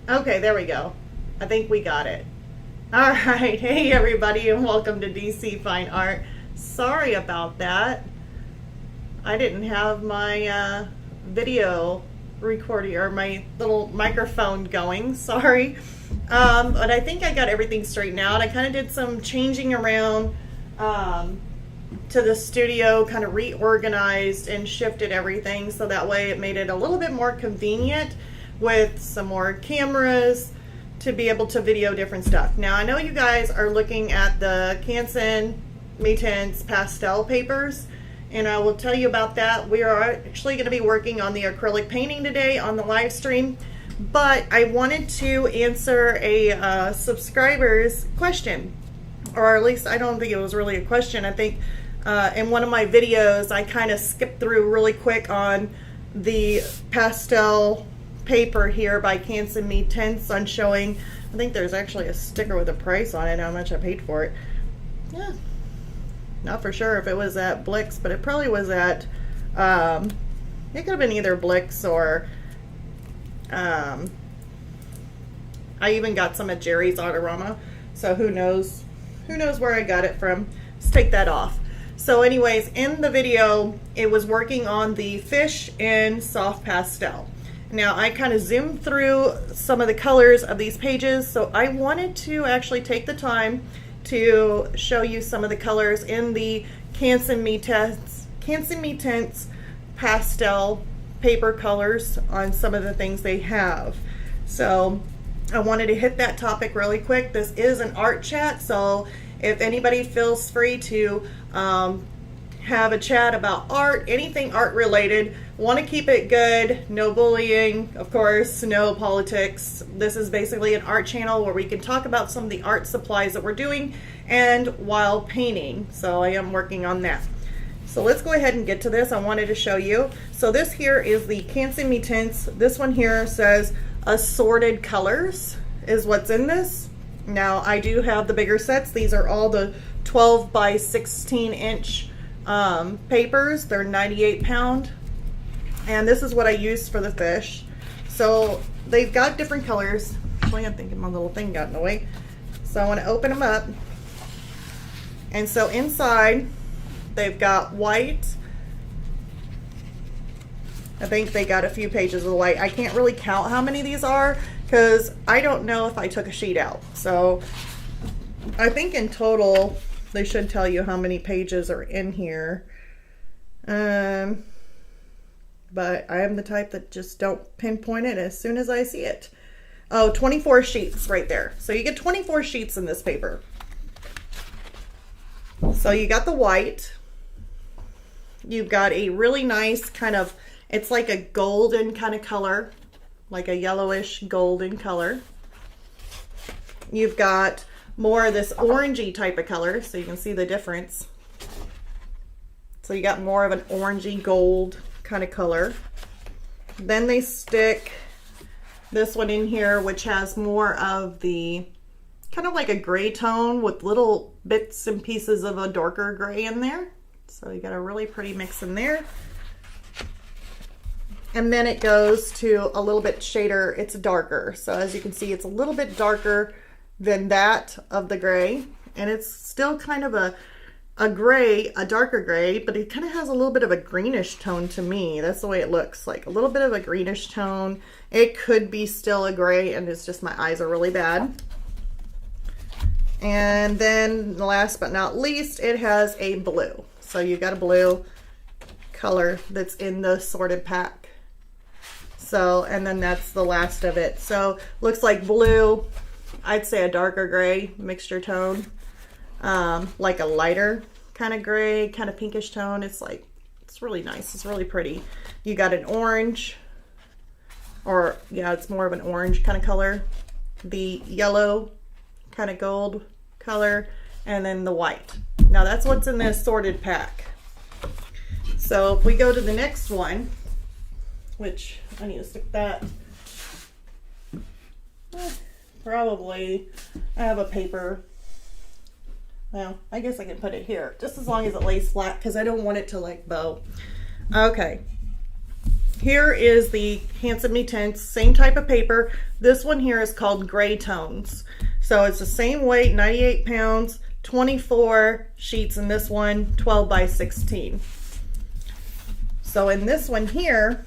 Okay, there we go. I think we got it. All right. Hey, everybody, and welcome to DC Fine Art. Sorry about that. I didn't have my video recording or my little microphone going. Sorry. But I think I got everything straightened out. I kind of did some changing around to the studio, kind of reorganized and shifted everything so that way it made it a little bit more convenient with some more cameras to be able to video different stuff. Now I know you guys are looking at the Canson Me-Tints pastel papers, and I will tell you about that. We are actually going to be working on the acrylic painting today on the live stream, but I wanted to answer a subscriber's question, or at least I don't think it was really a question. I think in one of my videos I kind of skipped through really quick on the pastel paper here by Canson Me-Tints on showing. I think there's actually a sticker with a price on it, how much I paid for it. Yeah, not for sure if it was at Blix, but it probably was at it could have been either Blix or I even got some at Jerry's Autorama, so who knows where I got it from. Let's take that off. So anyways, in the video it was working on the fish in soft pastel. Now I kind of zoomed through some of the colors of these pages, so I wanted to actually take the time to show you some of the colors in the Canson Me-Tints pastel paper colors on some of the things they have. So I wanted to hit that topic really quick. This is an art chat, so if anybody feels free to have a chat about art, anything art related, want to keep it good, no bullying, of course, no politics. This is basically an art channel where we can talk about some of the art supplies that we're doing and while painting. So I am working on that. So let's go ahead and get to this. I wanted to show you. So this here is the Canson Me-Tints. This one here says assorted colors is what's in this. Now I do have the bigger sets. These are all the 12 by 16 inch papers. They're 98 pound. And this is what I used for the fish. So they've got different colors. Actually, I'm thinking my little thing got in the way. So I want to open them up. And so inside, they've got white. I think they got a few pages of white. I can't really count how many these are because I don't know if I took a sheet out. So I think in total, they should tell you how many pages are in here. But I am the type that just don't pinpoint it as soon as I see it. Oh, 24 sheets right there. So you get 24 sheets in this paper. So you got the white. You've got a really nice kind of, it's like a golden kind of color, like a yellowish golden color. You've got more of this orangey type of color, so you can see the difference. So you got more of an orangey gold kind of color. Then they stick this one in here, which has more of the kind of like a gray tone with little bits and pieces of a darker gray in there. So you got a really pretty mix in there. And then it goes to a little bit shader. It's darker. So as you can see, it's a little bit darker than that of the gray. And it's still kind of a gray, a darker gray, but it kind of has a little bit of a greenish tone to me. That's the way it looks, like a little bit of a greenish tone. It could be still a gray, and it's just my eyes are really bad. And then last but not least, it has a blue. So you got a blue color that's in the sorted pack. So, and then that's the last of it. So looks like blue, I'd say a darker gray mixture tone. Like a lighter kind of gray, kind of pinkish tone. It's like, it's really nice. It's really pretty. You got an orange, or yeah, it's more of an orange kind of color. The yellow kind of gold color, and then the white. Now that's what's in this sorted pack. So if we go to the next one, which I need to stick that, probably, I have a paper. Well, I guess I can put it here, just as long as it lays flat, because I don't want it to like bow. Okay. Here is the Handsome Me Tints, same type of paper. This one here is called Gray Tones. So it's the same weight, 98 pounds, 24 sheets in this one, 12 by 16. So in this one here,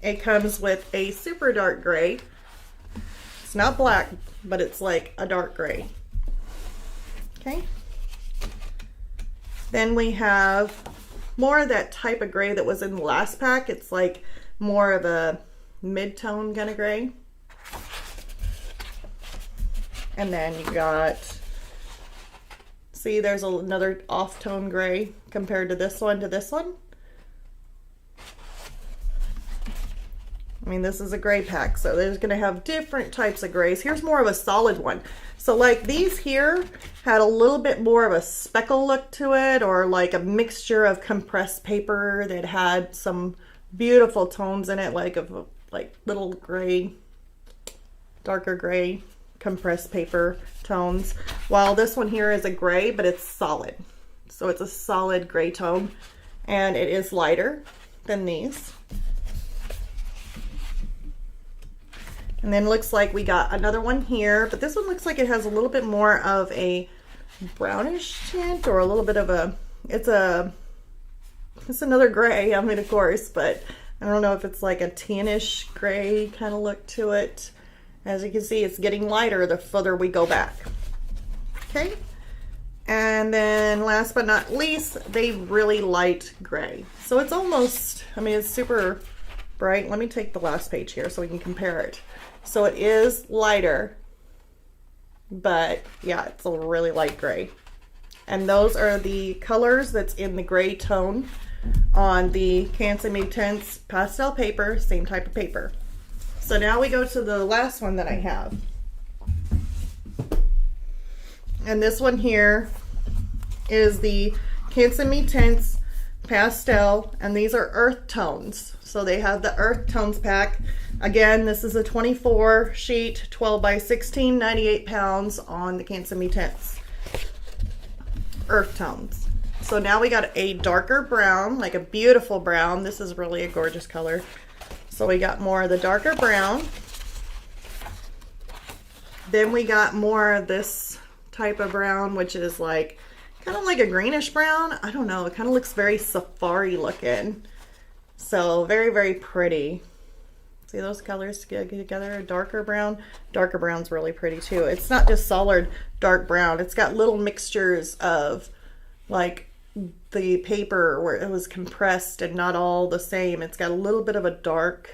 it comes with a super dark gray. It's not black, but it's like a dark gray. Okay. Then we have more of that type of gray that was in the last pack. It's like more of a mid-tone kind of gray. And then you got, see, there's another off-tone gray compared to this one to this one. I mean, this is a gray pack, so there's going to have different types of grays. Here's more of a solid one. So like these here had a little bit more of a speckle look to it, or like a mixture of compressed paper that had some beautiful tones in it, like little gray, darker gray compressed paper tones. While this one here is a gray, but it's solid. So it's a solid gray tone, and it is lighter than these. And then looks like we got another one here, but this one looks like it has a little bit more of a brownish tint, or a little bit of a, it's another gray, I mean, of course, but I don't know if it's like a tannish gray kind of look to it. As you can see, it's getting lighter the further we go back. Okay. And then last but not least, they really light gray. So it's almost, I mean, it's super bright. Let me take the last page here so we can compare it. So it is lighter, but yeah, it's a really light gray. And those are the colors that's in the gray tone on the Handsome Me Tints pastel paper, same type of paper. So now we go to the last one that I have. And this one here is the Handsome Me Tints pastel, and these are earth tones. So they have the earth tones pack. Again, this is a 24 sheet, 12 by 16, 98 pounds on the Handsome Me Tints earth tones. So now we got a darker brown, like a beautiful brown. This is really a gorgeous color. So we got more of the darker brown. Then we got more of this type of brown, which is like kind of like a greenish brown. I don't know, it kind of looks very safari looking. So very, very pretty. See those colors together? Darker brown. Darker brown's really pretty too. It's not just solid dark brown. It's got little mixtures of like the paper where it was compressed and not all the same. It's got a little bit of a dark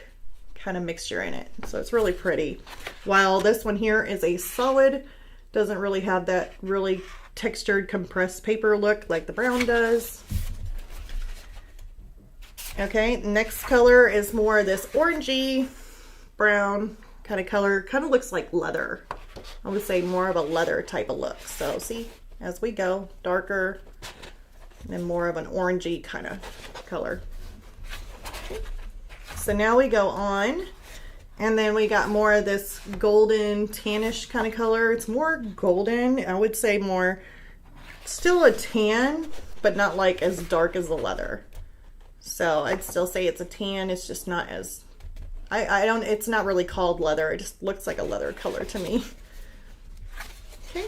kind of mixture in it. So it's really pretty. While this one here is a solid, doesn't really have that really textured compressed paper look like the brown does. Okay, next color is more of this orangey brown kind of color. Kind of looks like leather. I would say more of a leather type of look. So see, as we go, darker and more of an orangey kind of color. Okay. So now we go on, and then we got more of this golden tannish kind of color. It's more golden. I would say more, still a tan, but not like as dark as the leather. So I'd still say it's a tan. It's just not as, it's not really called leather. It just looks like a leather color to me. Okay.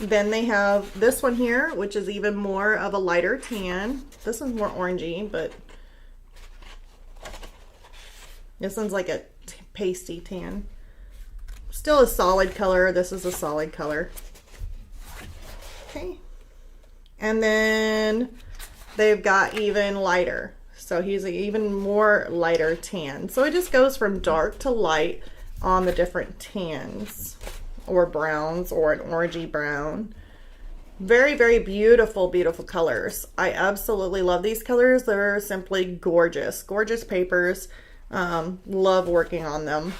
Then they have this one here, which is even more of a lighter tan. This one's more orangey, but this one's like a pasty tan. Still a solid color. This is a solid color. Okay. And then they've got even lighter. So he's an even more lighter tan. So it just goes from dark to light on the different tans or browns or an orangey brown. Very, very beautiful, beautiful colors. I absolutely love these colors. They're simply gorgeous, gorgeous papers. Love working on them.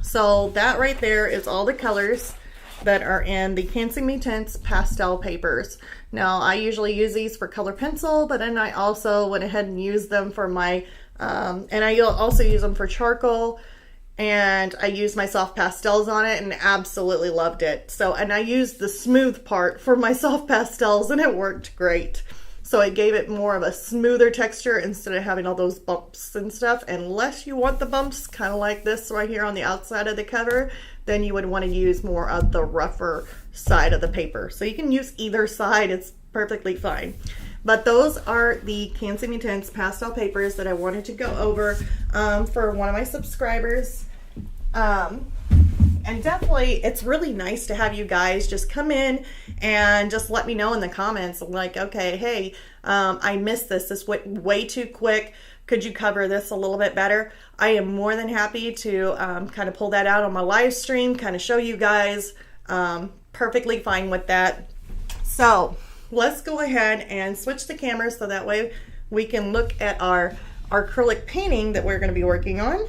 So that right there is all the colors that are in the Handsome Me Tints pastel papers. Now I usually use these for color pencil, but then I also went ahead and used them for my, and I also use them for charcoal, and I used my soft pastels on it and absolutely loved it. So, and I used the smooth part for my soft pastels and it worked great. So it gave it more of a smoother texture instead of having all those bumps and stuff. Unless you want the bumps, kind of like this right here on the outside of the cover, then you would want to use more of the rougher side of the paper. So you can use either side, it's perfectly fine. But those are the Canson Intense pastel papers that I wanted to go over for one of my subscribers. And definitely, it's really nice to have you guys just come in and just let me know in the comments, like, okay, hey, I missed this. This went way too quick. Could you cover this a little bit better? I am more than happy to kind of pull that out on my live stream, kind of show you guys. Perfectly fine with that. So let's go ahead and switch the cameras so that way we can look at our acrylic painting that we're going to be working on.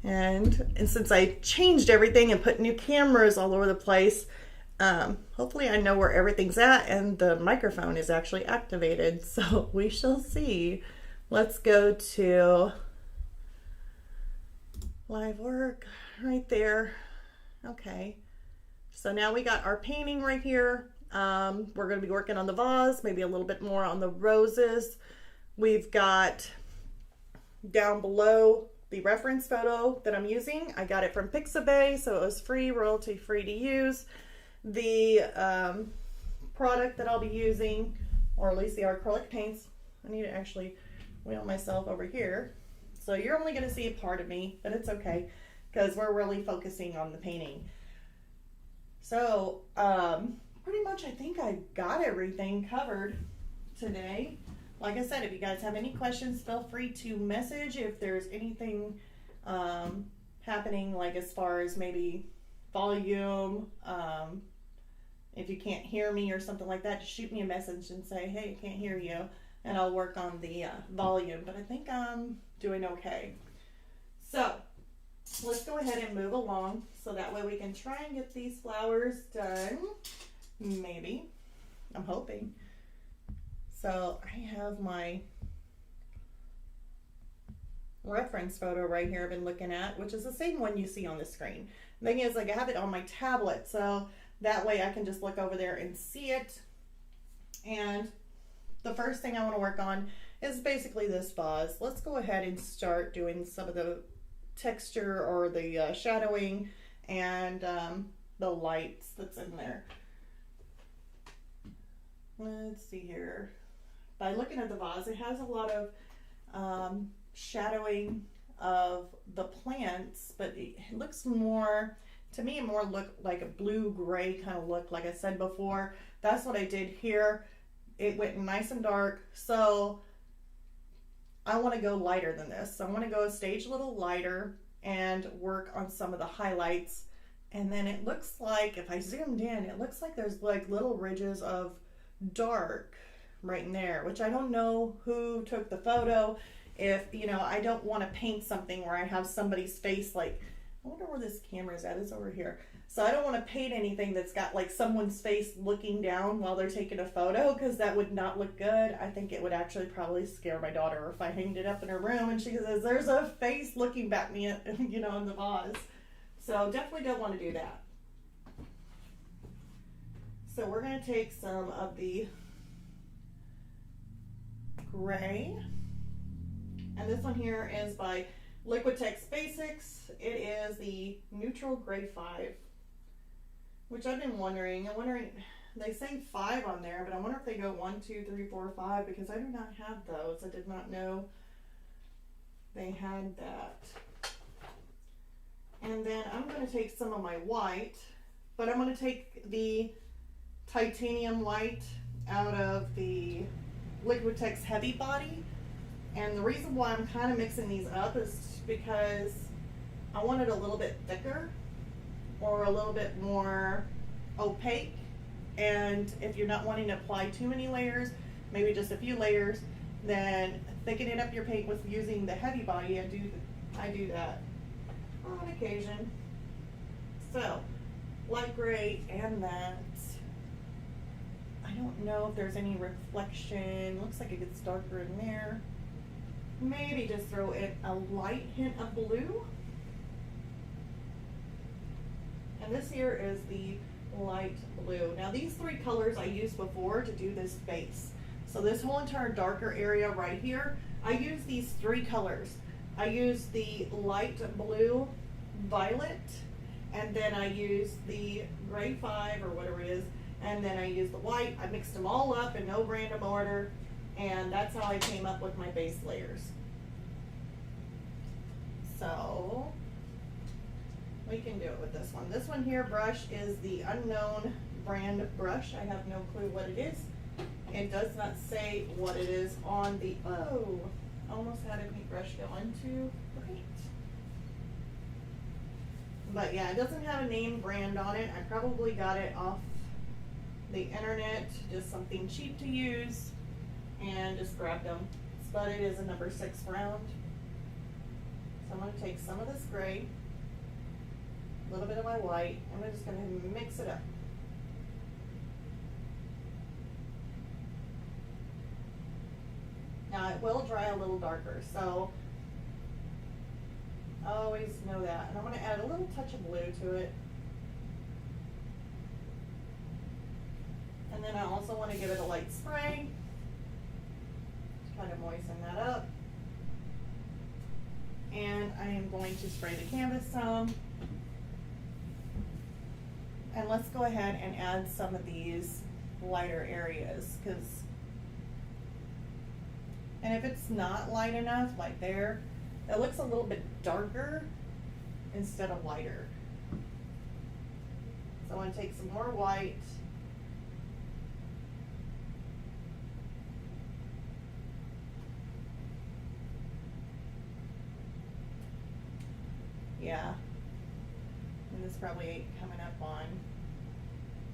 And since I changed everything and put new cameras all over the place, hopefully I know where everything's at and the microphone is actually activated. So we shall see. Let's go to live work right there. Okay. So now we got our painting right here. We're going to be working on the vase, maybe a little bit more on the roses. We've got down below the reference photo that I'm using. I got it from Pixabay, so it was free, royalty free to use. The product that I'll be using, or at least the acrylic paints, I need to actually wheel myself over here. So you're only going to see a part of me, but it's okay because we're really focusing on the painting. So pretty much I think I got everything covered today. Like I said, if you guys have any questions, feel free to message. If there's anything happening, like as far as maybe volume, if you can't hear me or something like that, just shoot me a message and say, hey, I can't hear you, and I'll work on the volume. But I think I'm doing okay. So let's go ahead and move along so that way we can try and get these flowers done. Maybe. I'm hoping. So I have my reference photo right here I've been looking at, which is the same one you see on the screen. The thing is, like, I have it on my tablet, so that way I can just look over there and see it. And the first thing I want to work on is basically this vase. Let's go ahead and start doing some of the texture or the shadowing and the lights that's in there. Let's see here. By looking at the vase, it has a lot of shadowing of the plants, but it looks more, to me, it more looked like a blue-gray kind of look, like I said before. That's what I did here. It went nice and dark, so I want to go lighter than this. So I want to go a stage a little lighter and work on some of the highlights. And then it looks like, if I zoomed in, it looks like there's like little ridges of dark right in there, which I don't know who took the photo. If, you know, I don't want to paint something where I have somebody's face, like, I wonder where this camera is at. It's over here. So I don't want to paint anything that's got like someone's face looking down while they're taking a photo, because that would not look good. I think it would actually probably scare my daughter if I hanged it up in her room and she says, there's a face looking back at me, you know, in the vase. So definitely don't want to do that. So we're going to take some of the gray, and this one here is by Liquitex Basics. It is the Neutral Gray 5, which I've been wondering. I'm wondering, they say 5 on there, but I wonder if they go 1, 2, 3, 4, 5, because I do not have those. I did not know they had that. And then I'm going to take some of my white, but I'm going to take the titanium white out of the Liquitex Heavy Body. And the reason why I'm kind of mixing these up is because I want it a little bit thicker or a little bit more opaque. And if you're not wanting to apply too many layers, maybe just a few layers, then thickening up your paint with using the Heavy Body. I do that on occasion. So light gray and that. I don't know if there's any reflection. Looks like it gets darker in there. Maybe just throw in a light hint of blue. And this here is the light blue. Now these 3 colors I used before to do this base. So this whole entire darker area right here, I use these 3 colors. I use the light blue violet, and then I use the gray 5 or whatever it is, and then I use the white. I mixed them all up in no random order, and that's how I came up with my base layers. So we can do it with this one. This one here brush is the unknown brand brush. I have no clue what it is. It does not say what it is on the, oh, almost had a paintbrush go into the paint. But yeah, it doesn't have a name brand on it. I probably got it off the internet, just something cheap to use, and just grabbed them. But it is a number 6 round. So I'm going to take some of this gray, a little bit of my white, and we're just going to mix it up. Now it will dry a little darker, so always know that. And I'm going to add a little touch of blue to it. And then I also want to give it a light spray to kind of moisten that up. And I am going to spray the canvas some. And let's go ahead and add some of these lighter areas, and if it's not light enough, like there, it looks a little bit darker instead of lighter. So I want to take some more white. Yeah. And this probably ain't coming up on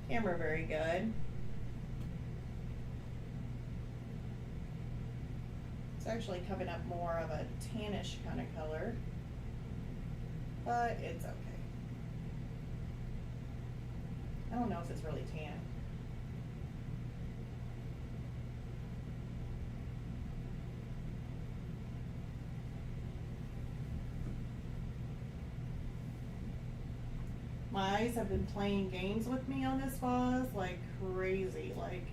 camera very good. It's actually coming up more of a tannish kind of color, but it's okay. I don't know if it's really tan. My eyes have been playing games with me on this vase like crazy. Like,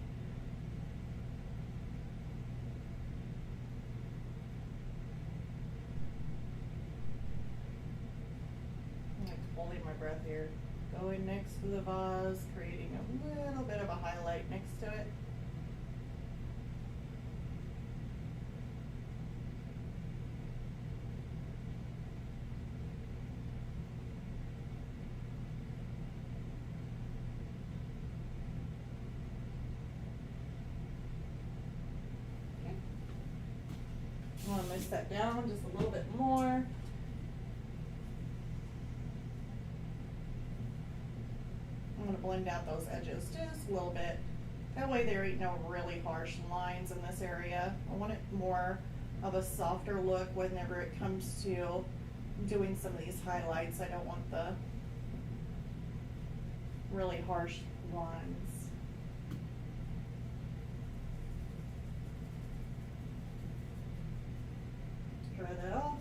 holding my breath here. Going next to the vase, creating a little bit of a highlight next to it. Okay. I'm going to mix that down just a little bit more. I'm going to blend out those edges just a little bit. That way there ain't no really harsh lines in this area. I want it more of a softer look whenever it comes to doing some of these highlights. I don't want the really harsh lines. Dry that off.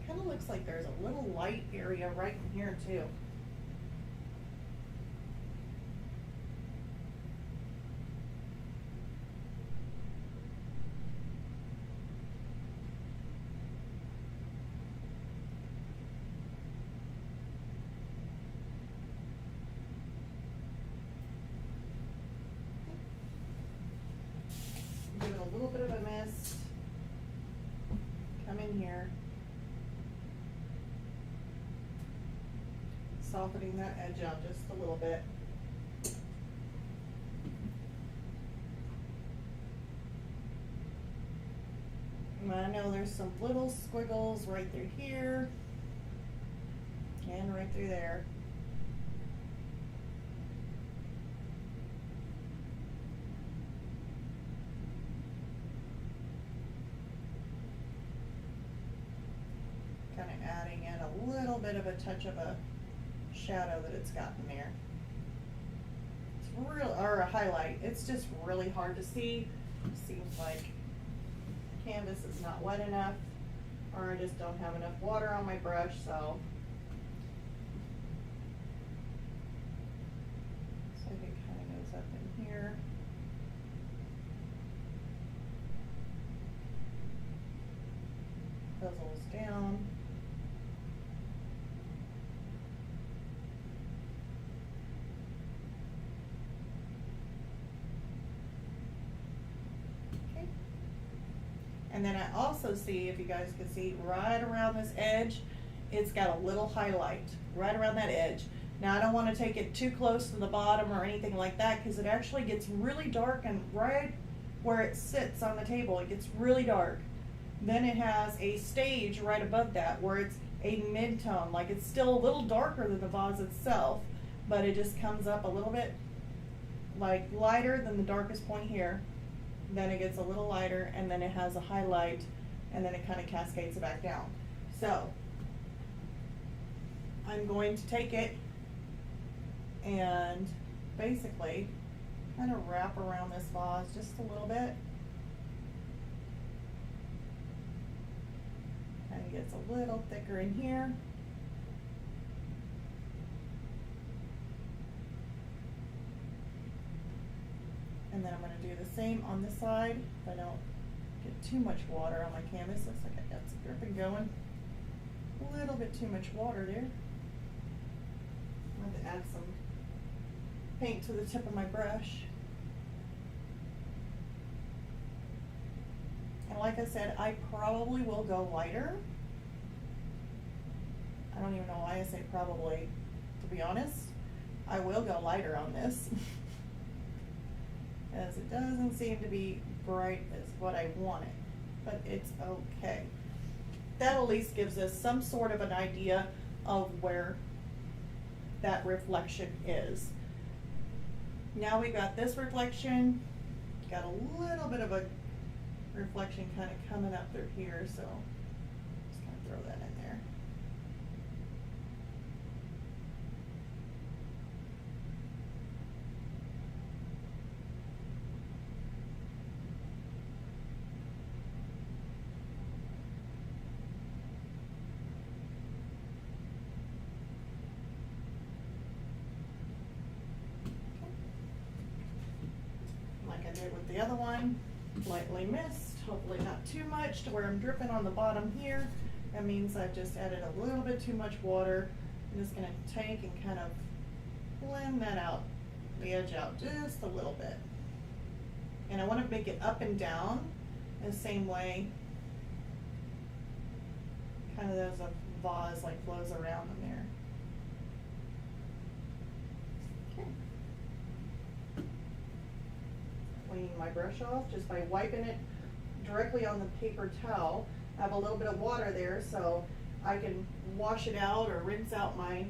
Kind of looks like there's a little light area right in here too. Give it a little bit of a mist. Come in here. Softening that edge out just a little bit. And I know there's some little squiggles right through here and right through there. Kind of adding in a little bit of a touch of a shadow that it's got in there. It's real, or a highlight. It's just really hard to see. Seems like the canvas is not wet enough, or I just don't have enough water on my brush, so puzzles down. Okay. And then I also see, if you guys can see, right around this edge, it's got a little highlight right around that edge. Now I don't want to take it too close to the bottom or anything like that, because it actually gets really dark, and right where it sits on the table, it gets really dark. Then it has a stage right above that where it's a mid-tone, like it's still a little darker than the vase itself, but it just comes up a little bit like lighter than the darkest point here. Then it gets a little lighter, and then it has a highlight, and then it kind of cascades it back down. So I'm going to take it and basically kind of wrap around this vase just a little bit. And it gets a little thicker in here. And then I'm going to do the same on this side. If I don't get too much water on my canvas, looks like I got some dripping going. A little bit too much water there. I'm going to add some paint to the tip of my brush. And like I said, I probably will go lighter. I don't even know why I say probably, to be honest. I will go lighter on this. As it doesn't seem to be bright as what I wanted, but it's okay. That at least gives us some sort of an idea of where that reflection is. Now we got this reflection, got a little bit of a reflection kind of coming up through here, so just kind of throw that in there. Like I did with the other one, lightly mist, hopefully not too much to where I'm dripping on the bottom here. That means I've just added a little bit too much water. I'm just going to take and kind of blend that out, the edge out just a little bit. And I want to make it up and down the same way, kind of as a vase like flows around in there. Okay. Cleaning my brush off just by wiping it directly on the paper towel. I have a little bit of water there, so I can wash it out or rinse out my,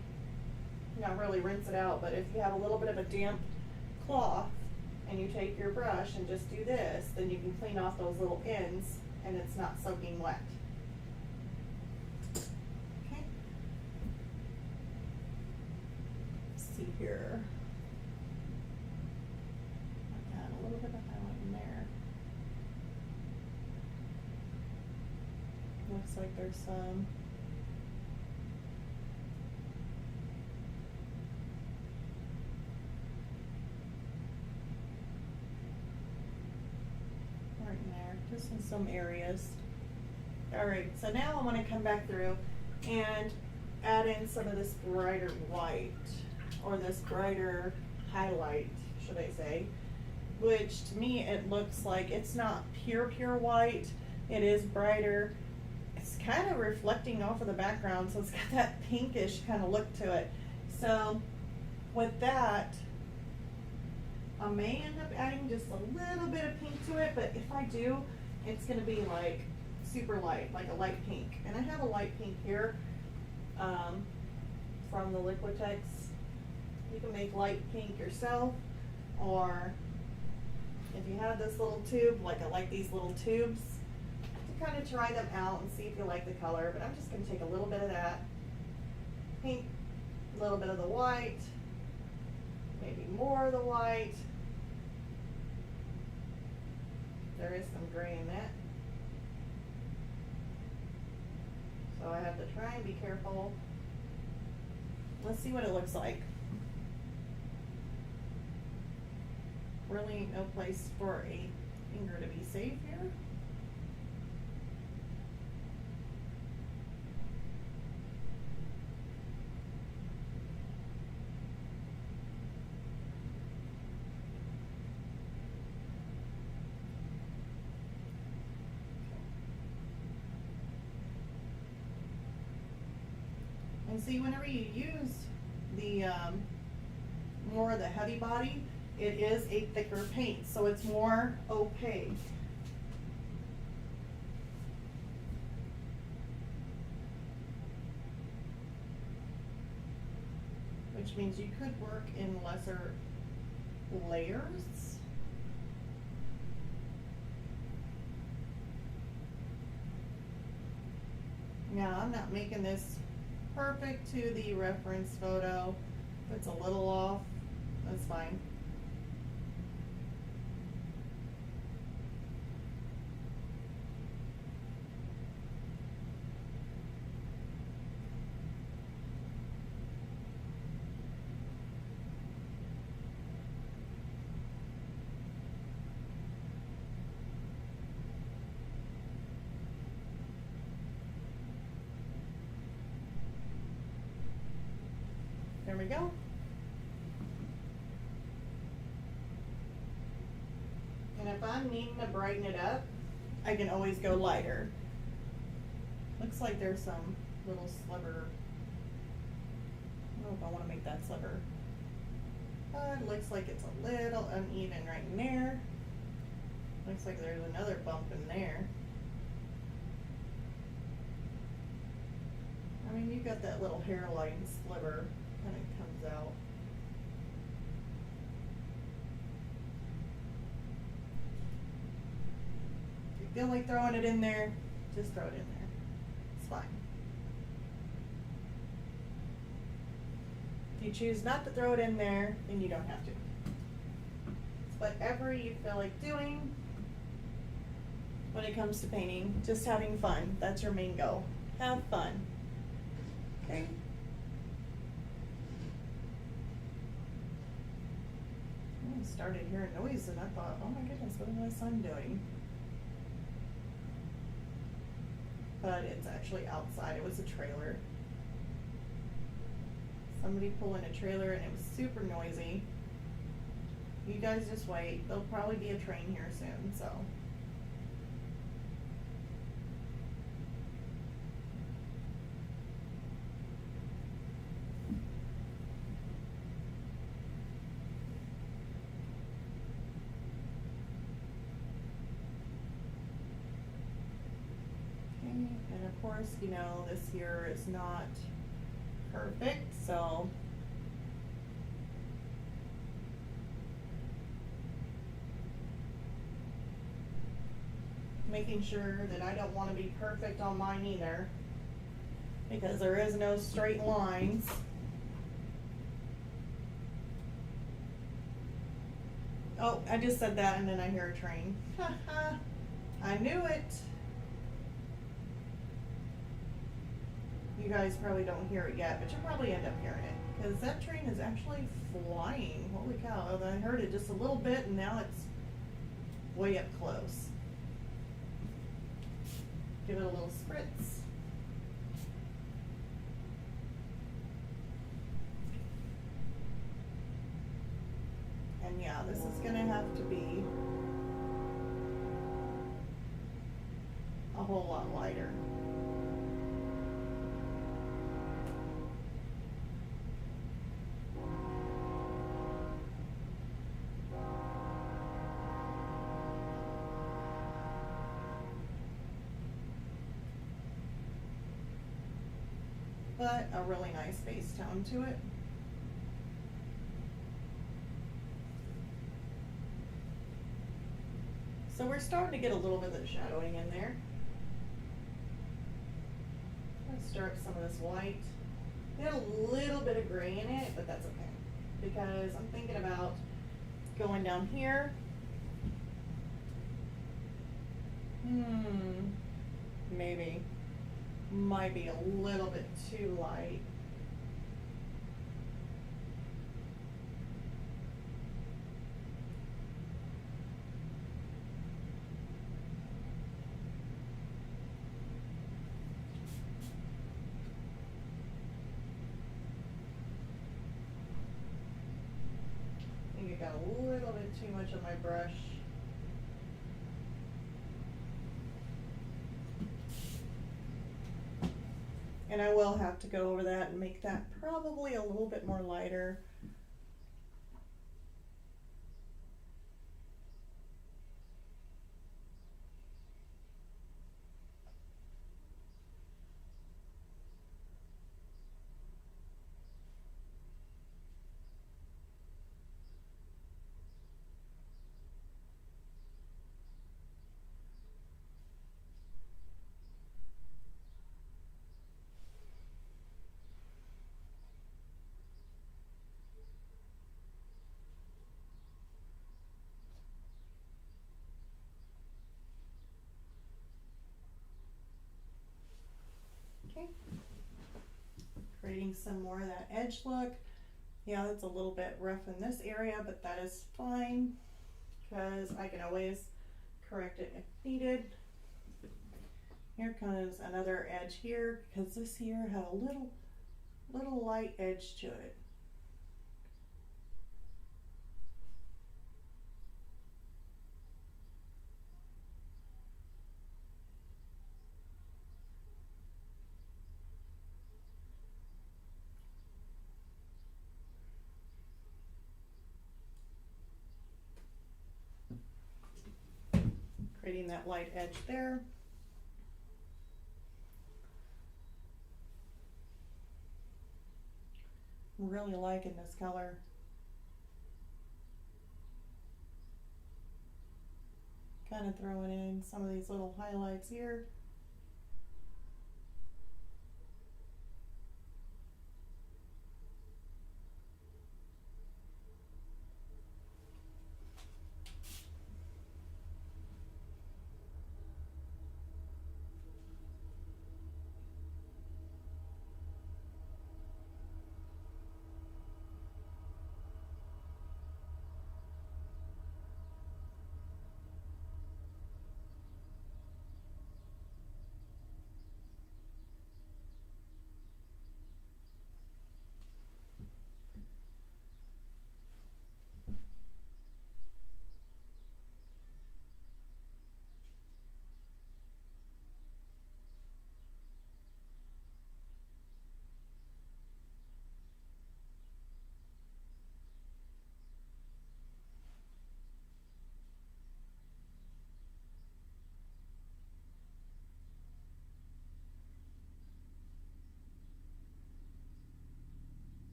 not really rinse it out, but if you have a little bit of a damp cloth and you take your brush and just do this, then you can clean off those little ends and it's not soaking wet. Okay. Let's see here. A little bit of highlight in there. Looks like there's some. Right in there, just in some areas. All right, so now I want to come back through and add in some of this brighter white, or this brighter highlight, should I say. Which to me it looks like it's not pure white, it is brighter. It's kind of reflecting off of the background, so it's got that pinkish kind of look to it. So with that, I may end up adding just a little bit of pink to it, but if I do, it's going to be like super light, like a light pink. And I have a light pink here from the Liquitex. You can make light pink yourself, or if you have this little tube, like I like these little tubes, to kind of try them out and see if you like the color. But I'm just going to take a little bit of that pink, a little bit of the white, maybe more of the white. There is some gray in that. So I have to try and be careful. Let's see what it looks like. Really no place for a finger to be safe here. And see, whenever you use the more of the heavy body, it is a thicker paint, so it's more opaque. Which means you could work in lesser layers. Now, I'm not making this perfect to the reference photo. If it's a little off, that's fine. There we go. And if I'm needing to brighten it up, I can always go lighter. Looks like there's some little sliver. I don't know if I want to make that sliver. It looks like it's a little uneven right in there. Looks like there's another bump in there. I mean, you got that little hairline sliver kind of comes out. If you feel like throwing it in there, just throw it in there. It's fine. If you choose not to throw it in there, then you don't have to. It's whatever you feel like doing when it comes to painting. Just having fun. That's your main goal. Have fun. Okay. I started hearing noise and I thought, oh my goodness, what is my son doing? But it's actually outside. It was a trailer. Somebody pulling a trailer and it was super noisy. You guys just wait. There'll probably be a train here soon, so. And of course, you know, this here is not perfect, so making sure that I don't want to be perfect on mine either, because there is no straight lines. Oh, I just said that and then I hear a train. I knew it. You guys probably don't hear it yet, but you'll probably end up hearing it, because that train is actually flying. Holy cow. I heard it just a little bit and now it's way up close. Give it a little spritz. And yeah, this is gonna have to be a whole lot lighter. But a really nice base tone to it. So we're starting to get a little bit of the shadowing in there. Let's stir up some of this white. Got a little bit of gray in it, but that's okay, because I'm thinking about going down here. Maybe. Might be a little bit too light. I think I got a little bit too much on my brush. And I will have to go over that and make that probably a little bit more lighter. Okay, creating some more of that edge look. Yeah, it's a little bit rough in this area, but that is fine because I can always correct it if needed. Here comes another edge here because this here had a little light edge to it. Creating that light edge there. I'm really liking this color. Kind of throwing in some of these little highlights here.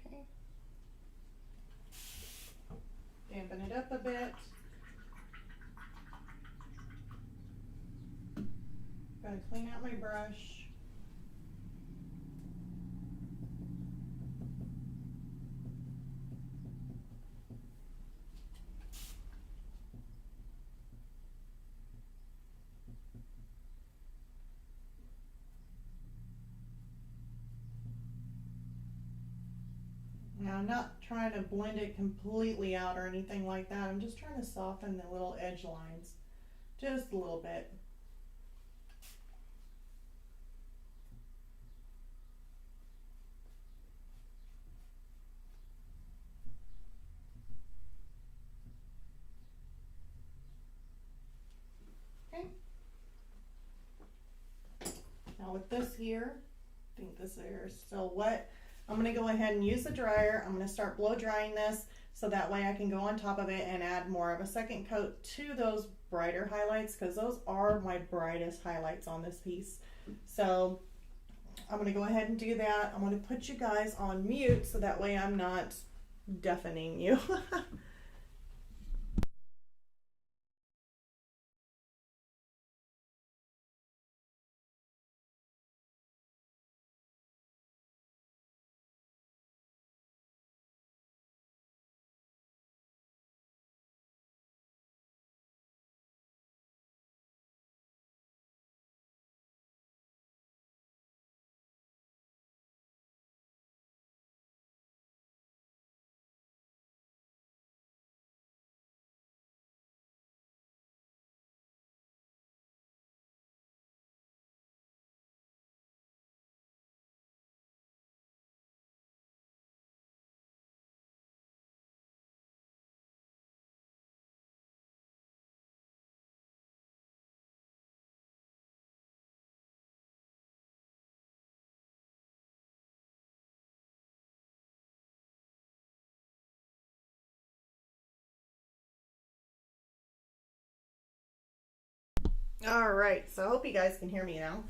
Okay. Dampen it up a bit. Gotta clean out my brush. Now I'm not trying to blend it completely out or anything like that. I'm just trying to soften the little edge lines just a little bit. Okay. Now with this here, I think this here is still wet. I'm gonna go ahead and use the dryer. I'm gonna start blow drying this so that way I can go on top of it and add more of a second coat to those brighter highlights because those are my brightest highlights on this piece. So I'm gonna go ahead and do that. I'm gonna put you guys on mute so that way I'm not deafening you. All right, so I hope you guys can hear me now.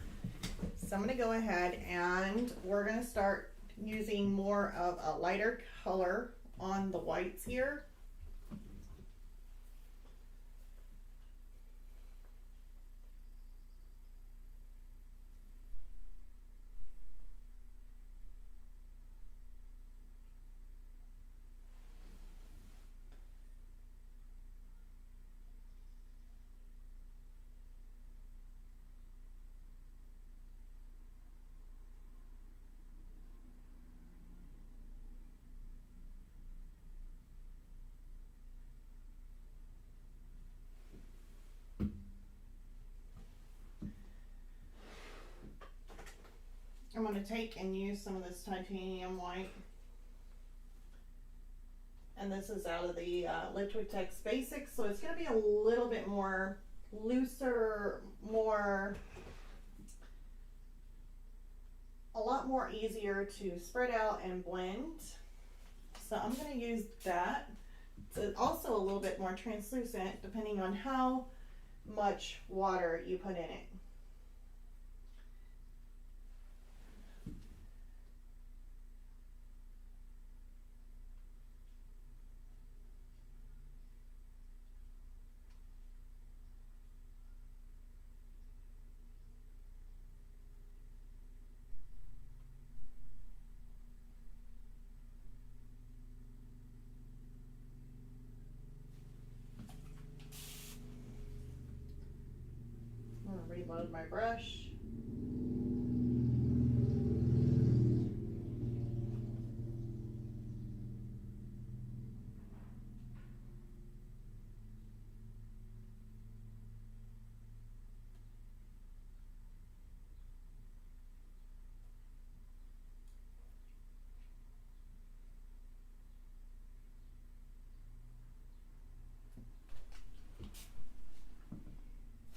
So I'm gonna go ahead and we're gonna start using more of a lighter color on the whites here. I'm going to take and use some of this titanium white. And this is out of the Liquitex Basics, so it's going to be a little bit more looser, a lot more easier to spread out and blend. So I'm going to use that. It's also a little bit more translucent depending on how much water you put in it. I'm going to reload my brush.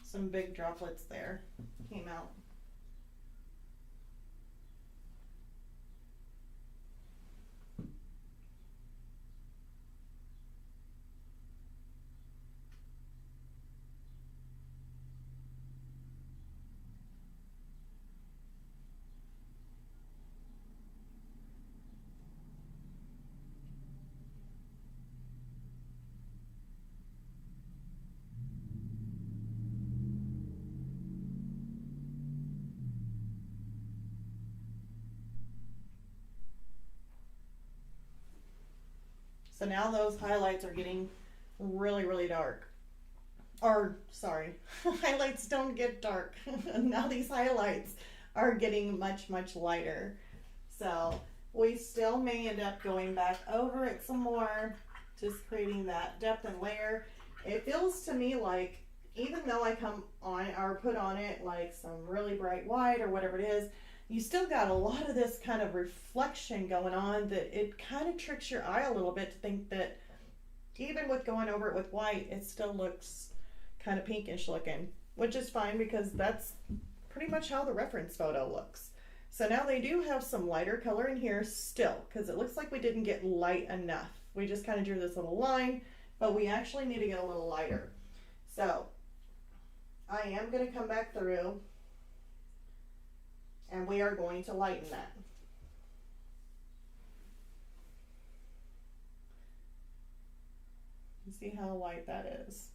Some big droplets there came out. So now those highlights are getting really, really dark. Or, sorry, highlights don't get dark. Now these highlights are getting much, much lighter. So we still may end up going back over it some more, just creating that depth and layer. It feels to me like even though I come on or put on it like some really bright white or whatever it is, you still got a lot of this kind of reflection going on that it kind of tricks your eye a little bit to think that even with going over it with white, it still looks kind of pinkish looking, which is fine because that's pretty much how the reference photo looks. So now they do have some lighter color in here still because it looks like we didn't get light enough. We just kind of drew this little line, but we actually need to get a little lighter. So I am going to come back through and we are going to lighten that. You see how light that is?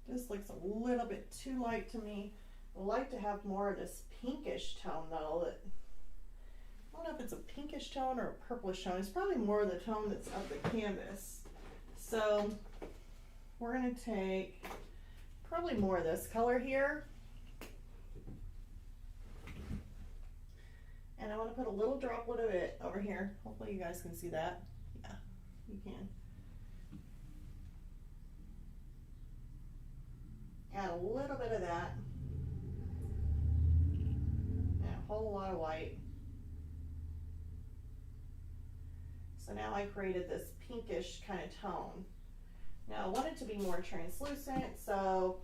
This looks a little bit too light to me. I like to have more of this pinkish tone though. That I don't know if it's a pinkish tone or a purplish tone. It's probably more of the tone that's of the canvas. So we're going to take probably more of this color here. And I want to put a little droplet of it over here. Hopefully you guys can see that. Yeah, you can. Add a little bit of that. And a whole lot of white. So now I created this pinkish kind of tone. Now I want it to be more translucent, so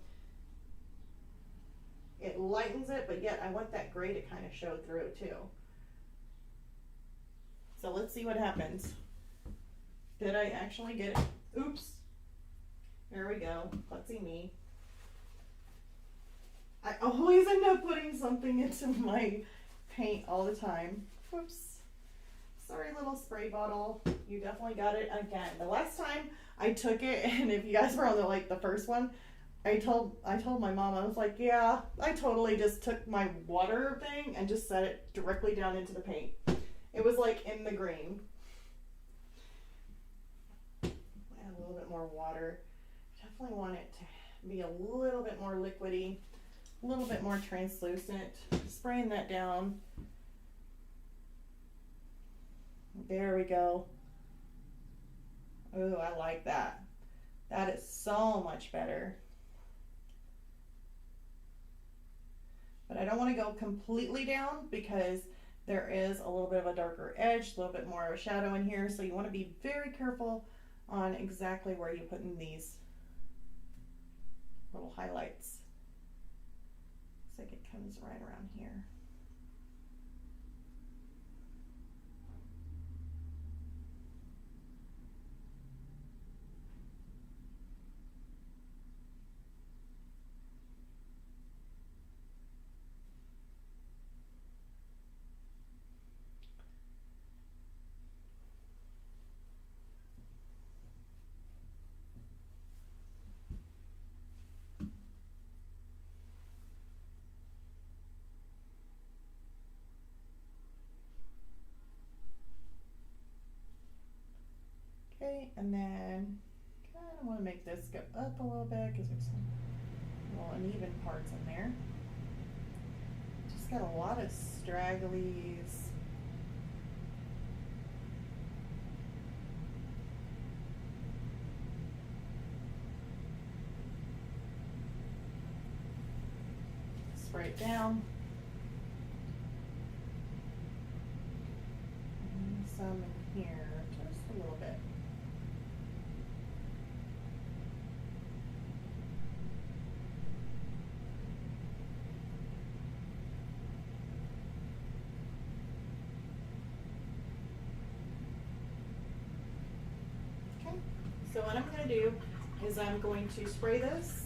it lightens it, but yet I want that gray to kind of show through too. So let's see what happens. Did I actually get it? Oops. There we go. Klutzy me. I always end up putting something into my paint all the time. Whoops. Sorry, little spray bottle. You definitely got it again. The last time I took it, and if you guys were on the first one, I told my mom, I was like, yeah, I totally just took my water thing and just set it directly down into the paint. It was like in the green. Add a little bit more water. Definitely want it to be a little bit more liquidy, a little bit more translucent. Spraying that down. There we go. Ooh, I like that. That is so much better. But I don't want to go completely down because there is a little bit of a darker edge, a little bit more of a shadow in here. So you want to be very careful on exactly where you put in these little highlights. Looks like it comes right around here. Okay, and then kind of want to make this go up a little bit because there's some little uneven parts in there. Just got a lot of stragglies. Spray it down. And some in here, just a little bit. So what I'm going to do is I'm going to spray this.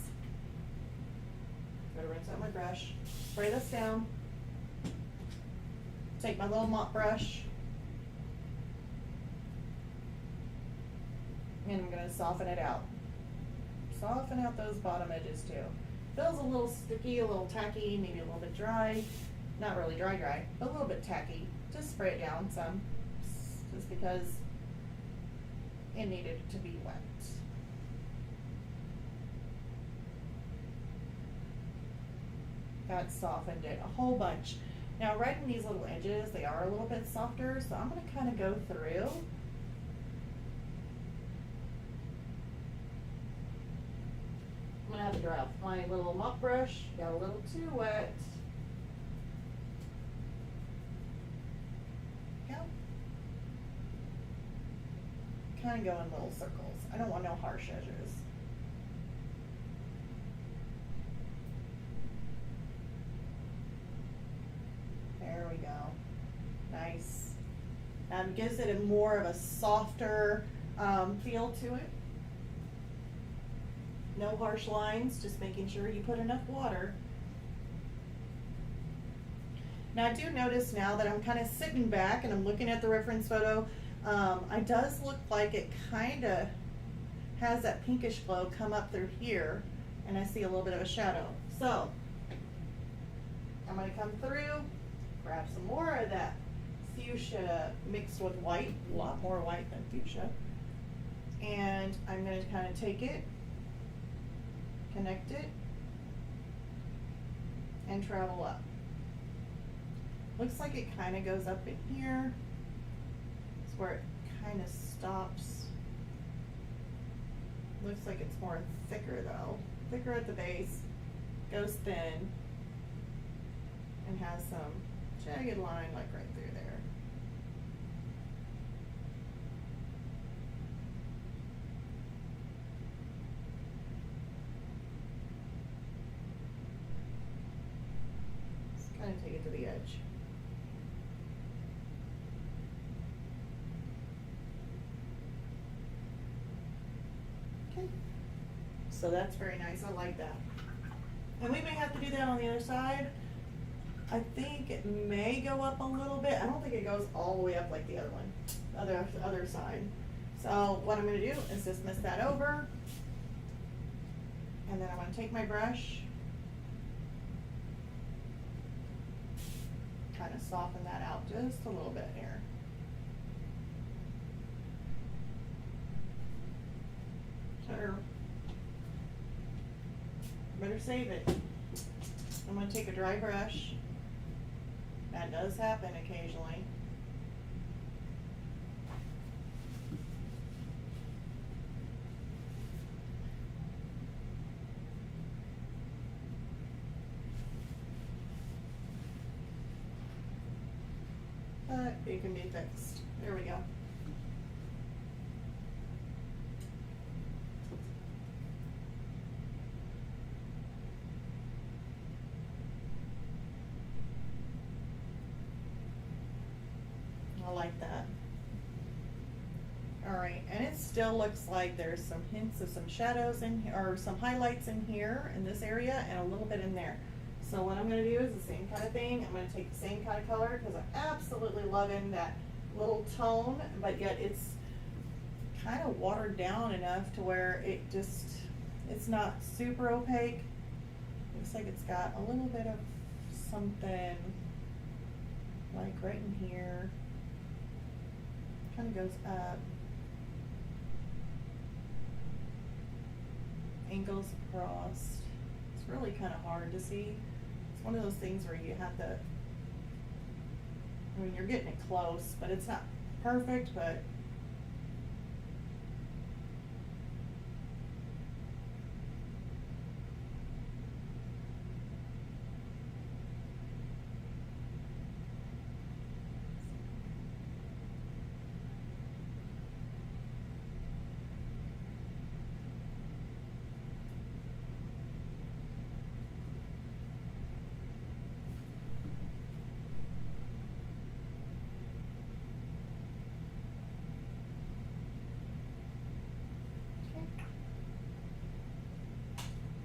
Gotta rinse out my brush. Spray this down. Take my little mop brush. And I'm going to soften it out. Soften out those bottom edges too. Feels a little sticky, a little tacky, maybe a little bit dry. Not really dry, but a little bit tacky. Just spray it down some. Just because it needed to be wet. That softened it a whole bunch. Now right in these little edges, they are a little bit softer, so I'm going to kind of go through. I'm going to have to dry off my little mop brush. Got a little too wet. Yep. Kind of go in little circles. I don't want no harsh edges. There we go. Nice. Gives it a more of a softer feel to it. No harsh lines, just making sure you put enough water. Now I do notice now that I'm kind of sitting back and I'm looking at the reference photo, it does look like it kind of has that pinkish glow come up through here, and I see a little bit of a shadow. So I'm going to come through, grab some more of that fuchsia mixed with white, a lot more white than fuchsia, and I'm going to kind of take it, connect it, and travel up. Looks like it kind of goes up in here. It's where it kind of stops. Looks like it's more thicker though. Thicker at the base, goes thin, and has some jagged line like right through there. Just kind of take it to the edge. Okay. So that's very nice. I like that. And we may have to do that on the other side. I think it may go up a little bit. I don't think it goes all the way up like the other one, other side. So what I'm going to do is just mist that over. And then I'm going to take my brush, kind of soften that out just a little bit here. Better save it. I'm going to take a dry brush. That does happen occasionally. But it can be fixed. There we go. I like that. All right, and it still looks like there's some hints of some shadows in here, or some highlights in here in this area, and a little bit in there. So what I'm going to do is the same kind of thing. I'm going to take the same kind of color because I'm absolutely loving that little tone, but yet it's kind of watered down enough to where it's not super opaque. Looks like it's got a little bit of something like right in here. Kind of goes up, angles across. It's really kind of hard to see. It's one of those things where you have to, I mean, you're getting it close, but it's not perfect, but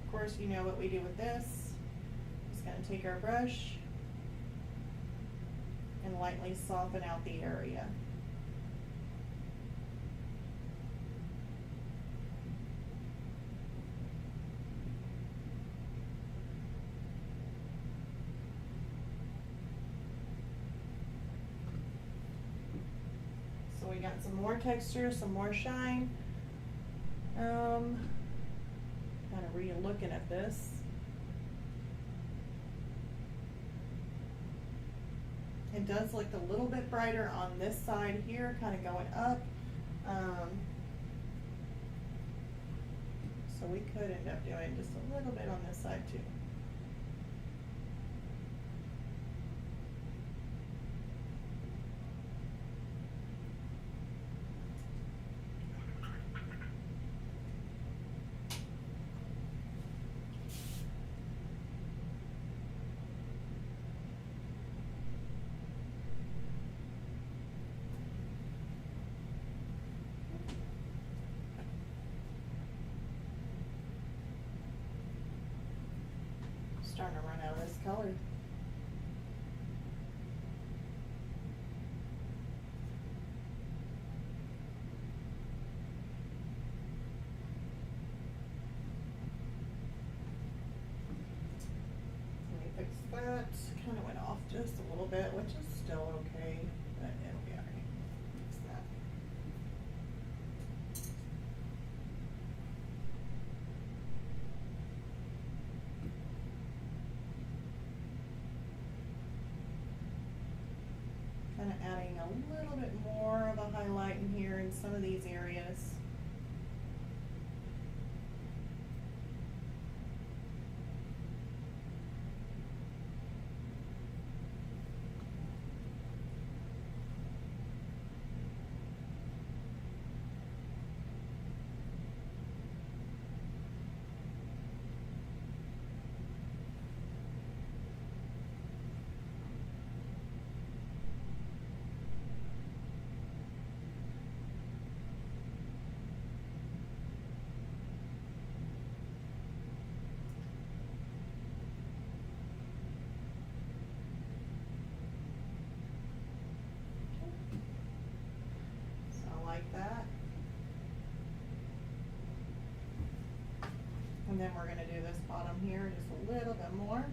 of course, you know what we do with this. Just going to take our brush and lightly soften out the area. So we got some more texture, some more shine. Kind of re-looking at this. It does look a little bit brighter on this side here, kind of going up. So we could end up doing just a little bit on this side too. Starting to run out of this color. Let me fix that. Kind of went off just a little bit, which is still okay, but it'll be all right. Fix that. Kind of adding a little bit more of a highlight in here in some of these areas. like that. And then we're going to do this bottom here just a little bit more.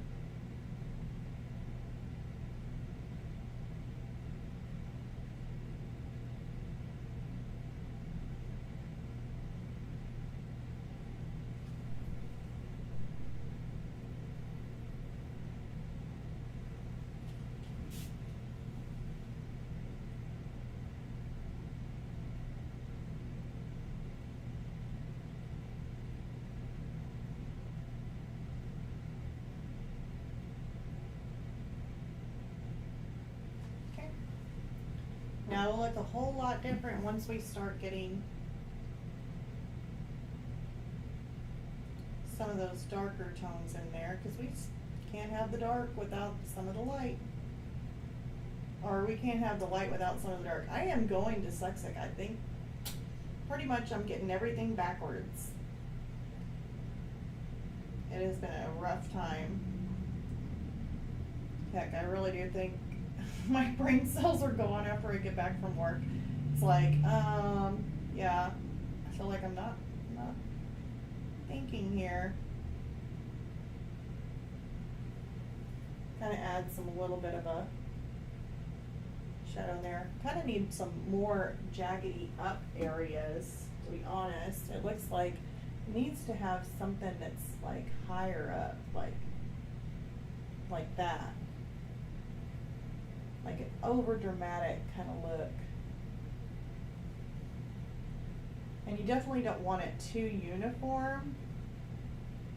Now it'll look a whole lot different once we start getting some of those darker tones in there, because we can't have the dark without some of the light. Or we can't have the light without some of the dark. I am going dyslexic, I think. Pretty much I'm getting everything backwards. It has been a rough time. Heck, I really do think my brain cells are gone after I get back from work. It's like, yeah, I feel like I'm not thinking here. Kind of add some, a little bit of a shadow in there. Kind of need some more jaggedy up areas, to be honest. It looks like it needs to have something that's like higher up, like that. Like an over dramatic kind of look. And you definitely don't want it too uniform,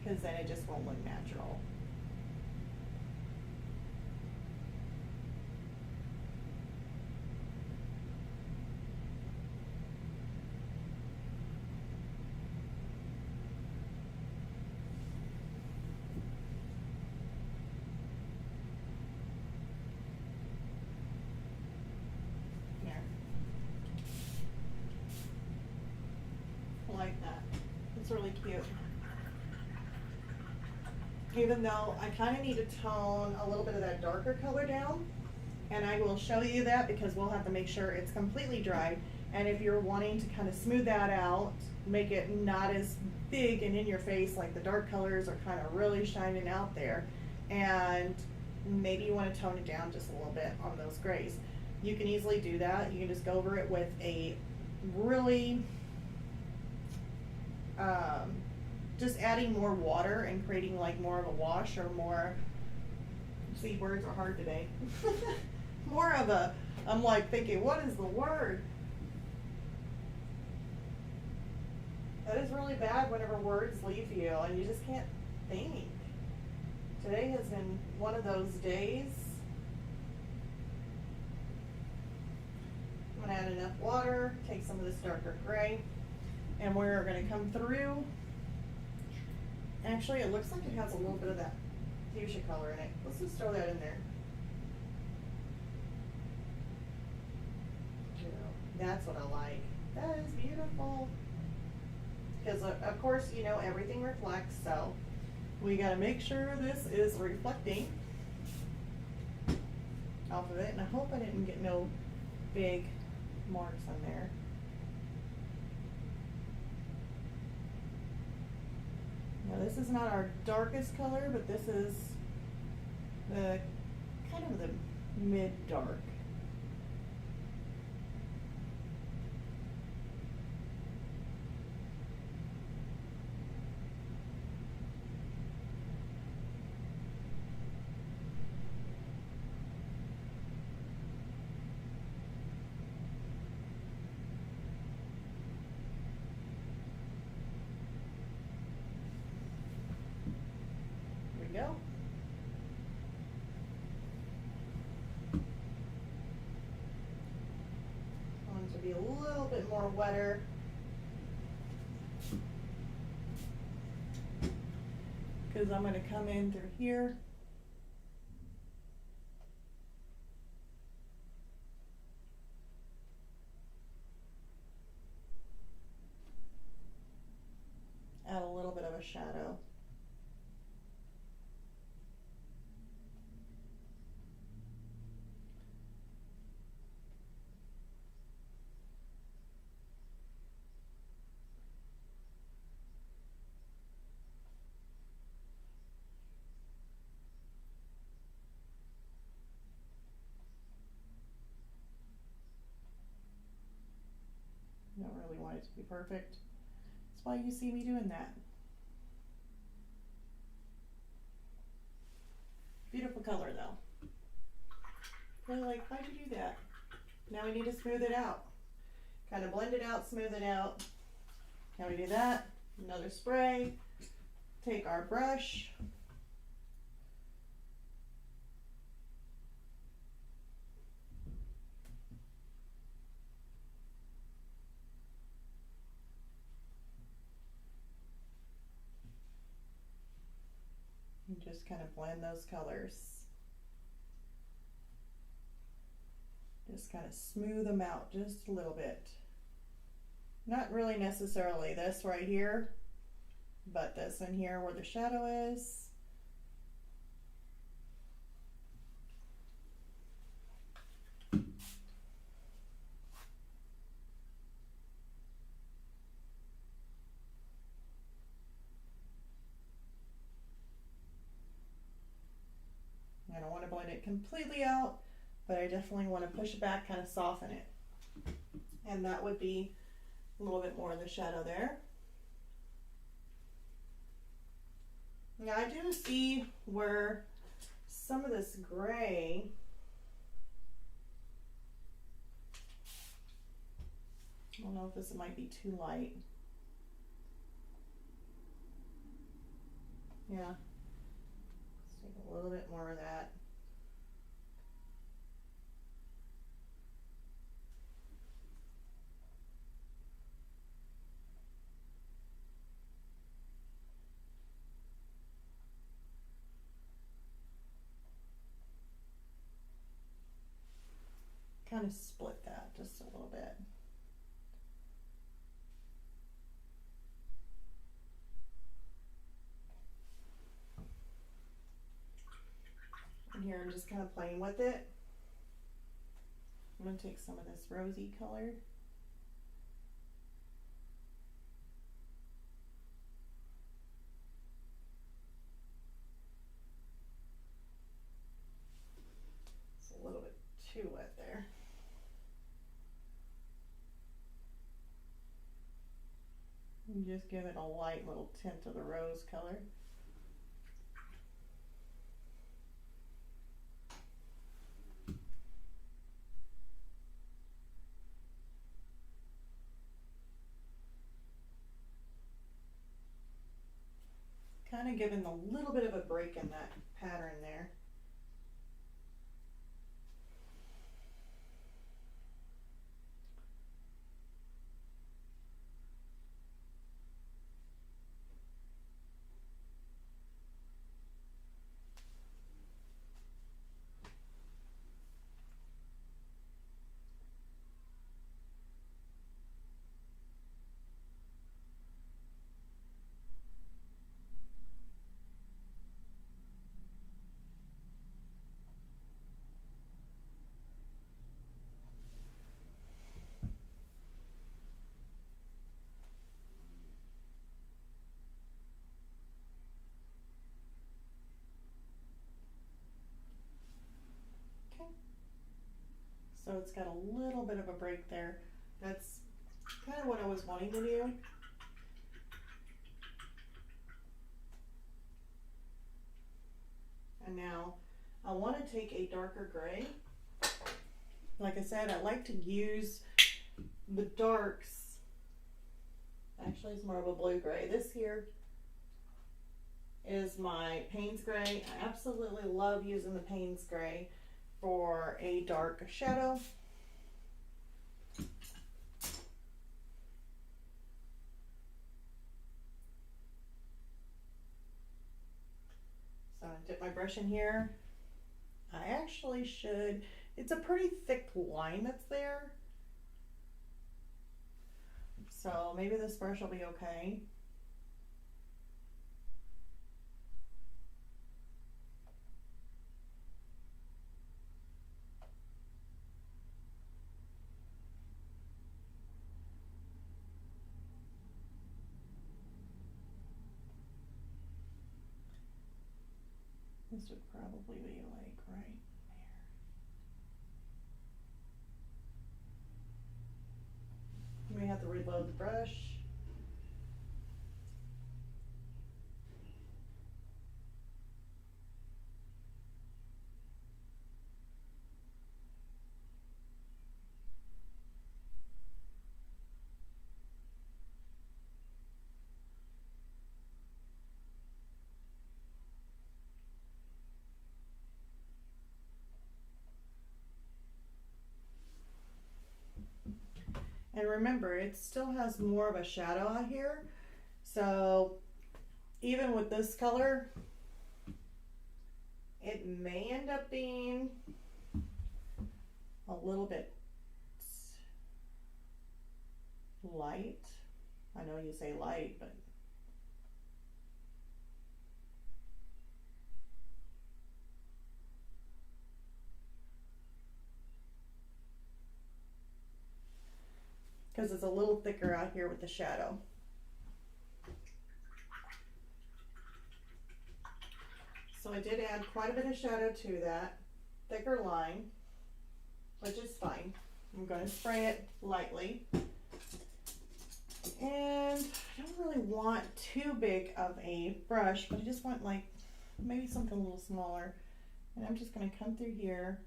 because then it just won't look natural. Like that. It's really cute. Even though I kind of need to tone a little bit of that darker color down, and I will show you that because we'll have to make sure it's completely dry. And if you're wanting to kind of smooth that out, make it not as big and in your face, like the dark colors are kind of really shining out there, and maybe you want to tone it down just a little bit on those grays, you can easily do that. You can just go over it with a really just adding more water and creating like more of a wash, or more, see, words are hard today. More of a, I'm like thinking, what is the word? That is really bad whenever words leave you and you just can't think. Today has been one of those days. I'm gonna add enough water, take some of this darker gray, and we're going to come through. Actually, it looks like it has a little bit of that fuchsia color in it. Let's just throw that in there. That's what I like. That is beautiful. Because of course, you know, everything reflects, so we got to make sure this is reflecting off of it. And I hope I didn't get no big marks on there. Now this is not our darkest color, but this is the kind of the mid-dark. Go. I want it to be a little bit more wetter. Because I'm going to come in through here. Add a little bit of a shadow. always be perfect. That's why you see me doing that. Beautiful color though. Really like, why'd you do that? Now we need to smooth it out. Kind of blend it out, smooth it out. Now we do that. Another spray. Take our brush. And just kind of blend those colors. Just kind of smooth them out just a little bit. Not really necessarily this right here, but this in here where the shadow is. I don't want to blend it completely out, but I definitely want to push it back, kind of soften it. And that would be a little bit more of the shadow there. Now I do see where some of this gray, I don't know if this might be too light. Yeah, let's take a little bit more of that. Kind of split that just a little bit. And here I'm just kind of playing with it. I'm going to take some of this rosy color. It's a little bit too wet there. And just give it a light little tint of the rose color. Kind of giving a little bit of a break in that pattern there. So it's got a little bit of a break there. That's kind of what I was wanting to do. And now I want to take a darker gray. Like I said, I like to use the darks. Actually, it's more of a blue gray. This here is my Payne's gray. I absolutely love using the Payne's gray for a dark shadow. So I dip my brush in here. I actually should, it's a pretty thick line that's there. So maybe this brush will be okay. This would probably be like right there. We have to reload the brush. And remember, it still has more of a shadow out here. So even with this color, it may end up being a little bit light. I know you say light, but because it's a little thicker out here with the shadow. So I did add quite a bit of shadow to that thicker line, which is fine. I'm going to spray it lightly. And I don't really want too big of a brush, but I just want like maybe something a little smaller. And I'm just going to come through here.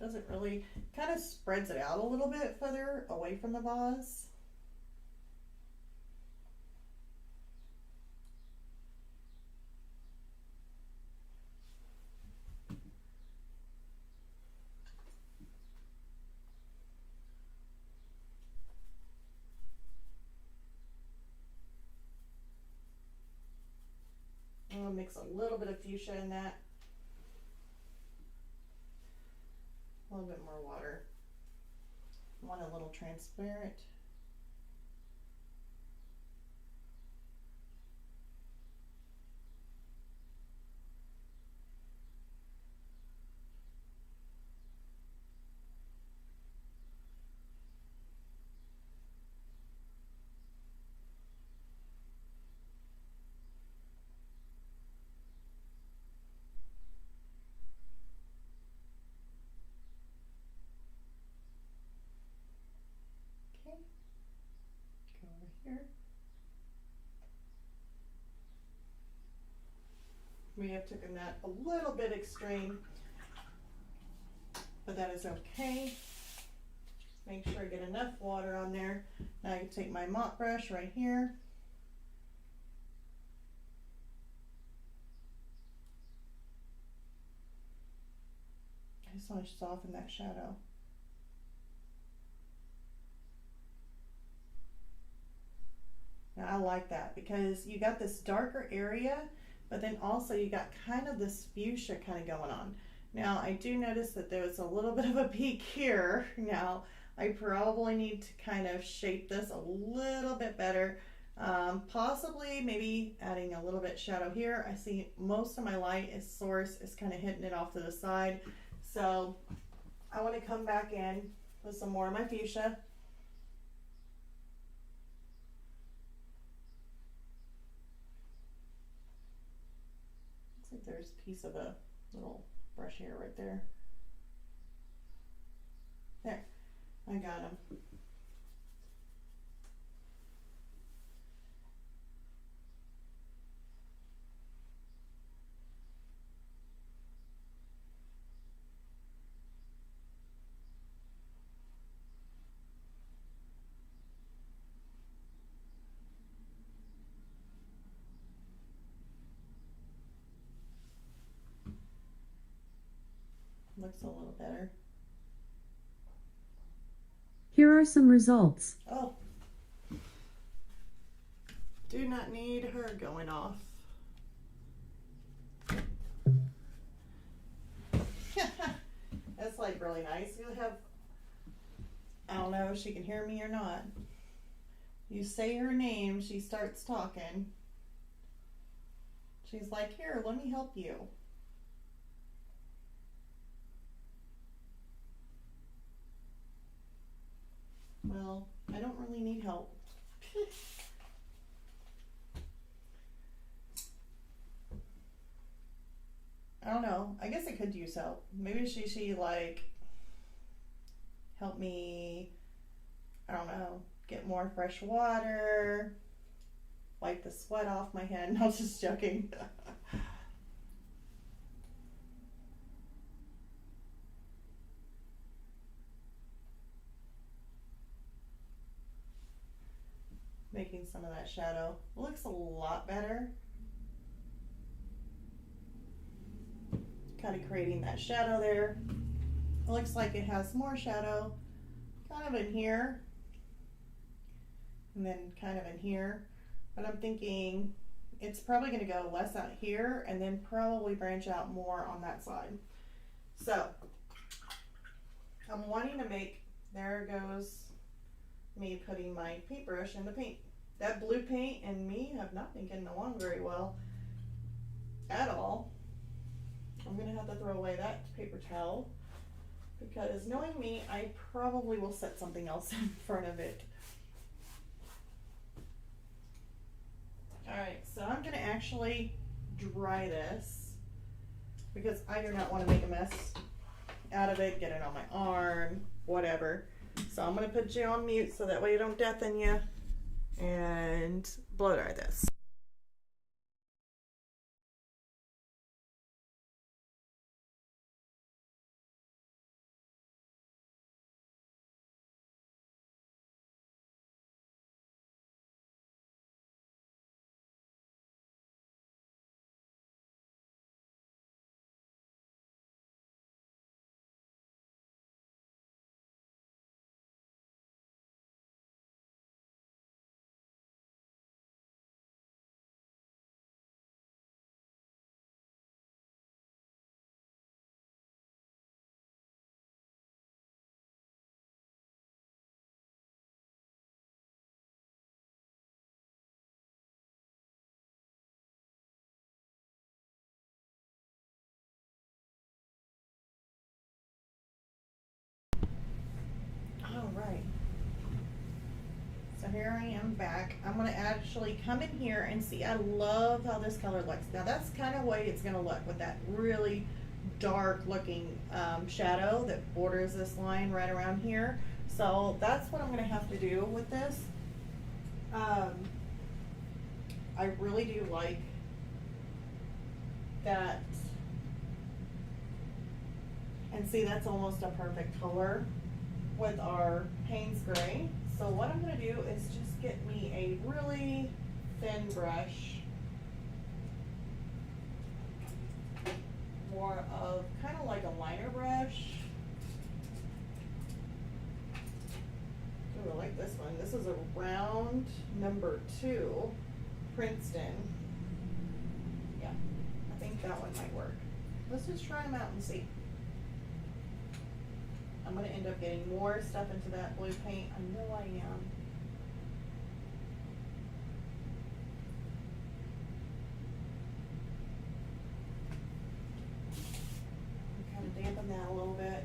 Doesn't really, kind of spreads it out a little bit further away from the vase. I'm gonna mix a little bit of fuchsia in that. A little bit more water. I want a little transparent. Okay, go over here. We have taken that a little bit extreme, but that is okay. Make sure I get enough water on there. Now I can take my mop brush right here. I just want to soften that shadow. Now I like that because you got this darker area, but then also you got kind of this fuchsia kind of going on. Now I do notice that there was a little bit of a peak here. Now I probably need to kind of shape this a little bit better. Possibly maybe adding a little bit shadow here. I see most of my light source is kind of hitting it off to the side. So I want to come back in with some more of my fuchsia. Looks like there's a piece of a little brush hair right there. There, I got him. Looks a little better. Here are some results. Oh, do not need her going off. That's like really nice. You'll have, I don't know if she can hear me or not. You say her name, she starts talking. She's like, here, let me help you. need help. I don't know. I guess I could use help. Maybe she like help me, I don't know, get more fresh water, wipe the sweat off my hand. No, just joking. Making some of that shadow. Looks a lot better. Kind of creating that shadow there. It looks like it has more shadow kind of in here and then kind of in here, but I'm thinking it's probably going to go less out here and then probably branch out more on that side. So I'm wanting to make, there goes me putting my paintbrush in the paint. That blue paint and me have not been getting along very well at all. I'm gonna have to throw away that paper towel because knowing me, I probably will set something else in front of it. All right, so I'm gonna actually dry this because I do not want to make a mess out of it, get it on my arm, whatever. So I'm gonna put you on mute so that way you don't deafen you and blow dry this. All right. So here I am back. I'm gonna actually come in here and see. I love how this color looks. Now that's kind of way it's gonna look with that really dark looking shadow that borders this line right around here. So that's what I'm gonna have to do with this. I really do like that. And see, that's almost a perfect color with our Payne's gray. So what I'm gonna do is just get me a really thin brush, more of kind of like a liner brush. Ooh, I like this one. This is a round number 2, Princeton. Yeah, I think that one might work. Let's just try them out and see. I'm going to end up getting more stuff into that blue paint. I know I am. Kind of dampen that a little bit.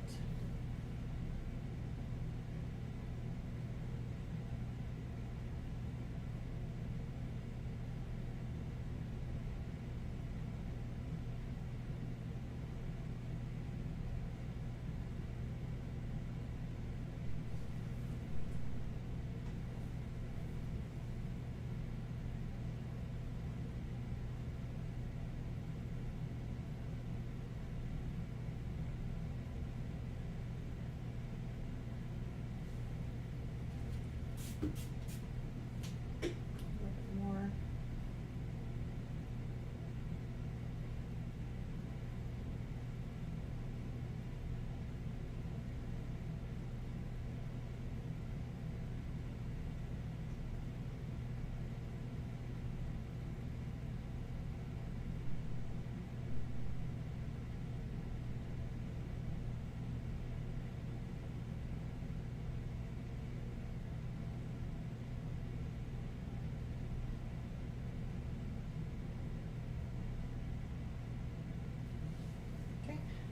A little bit more.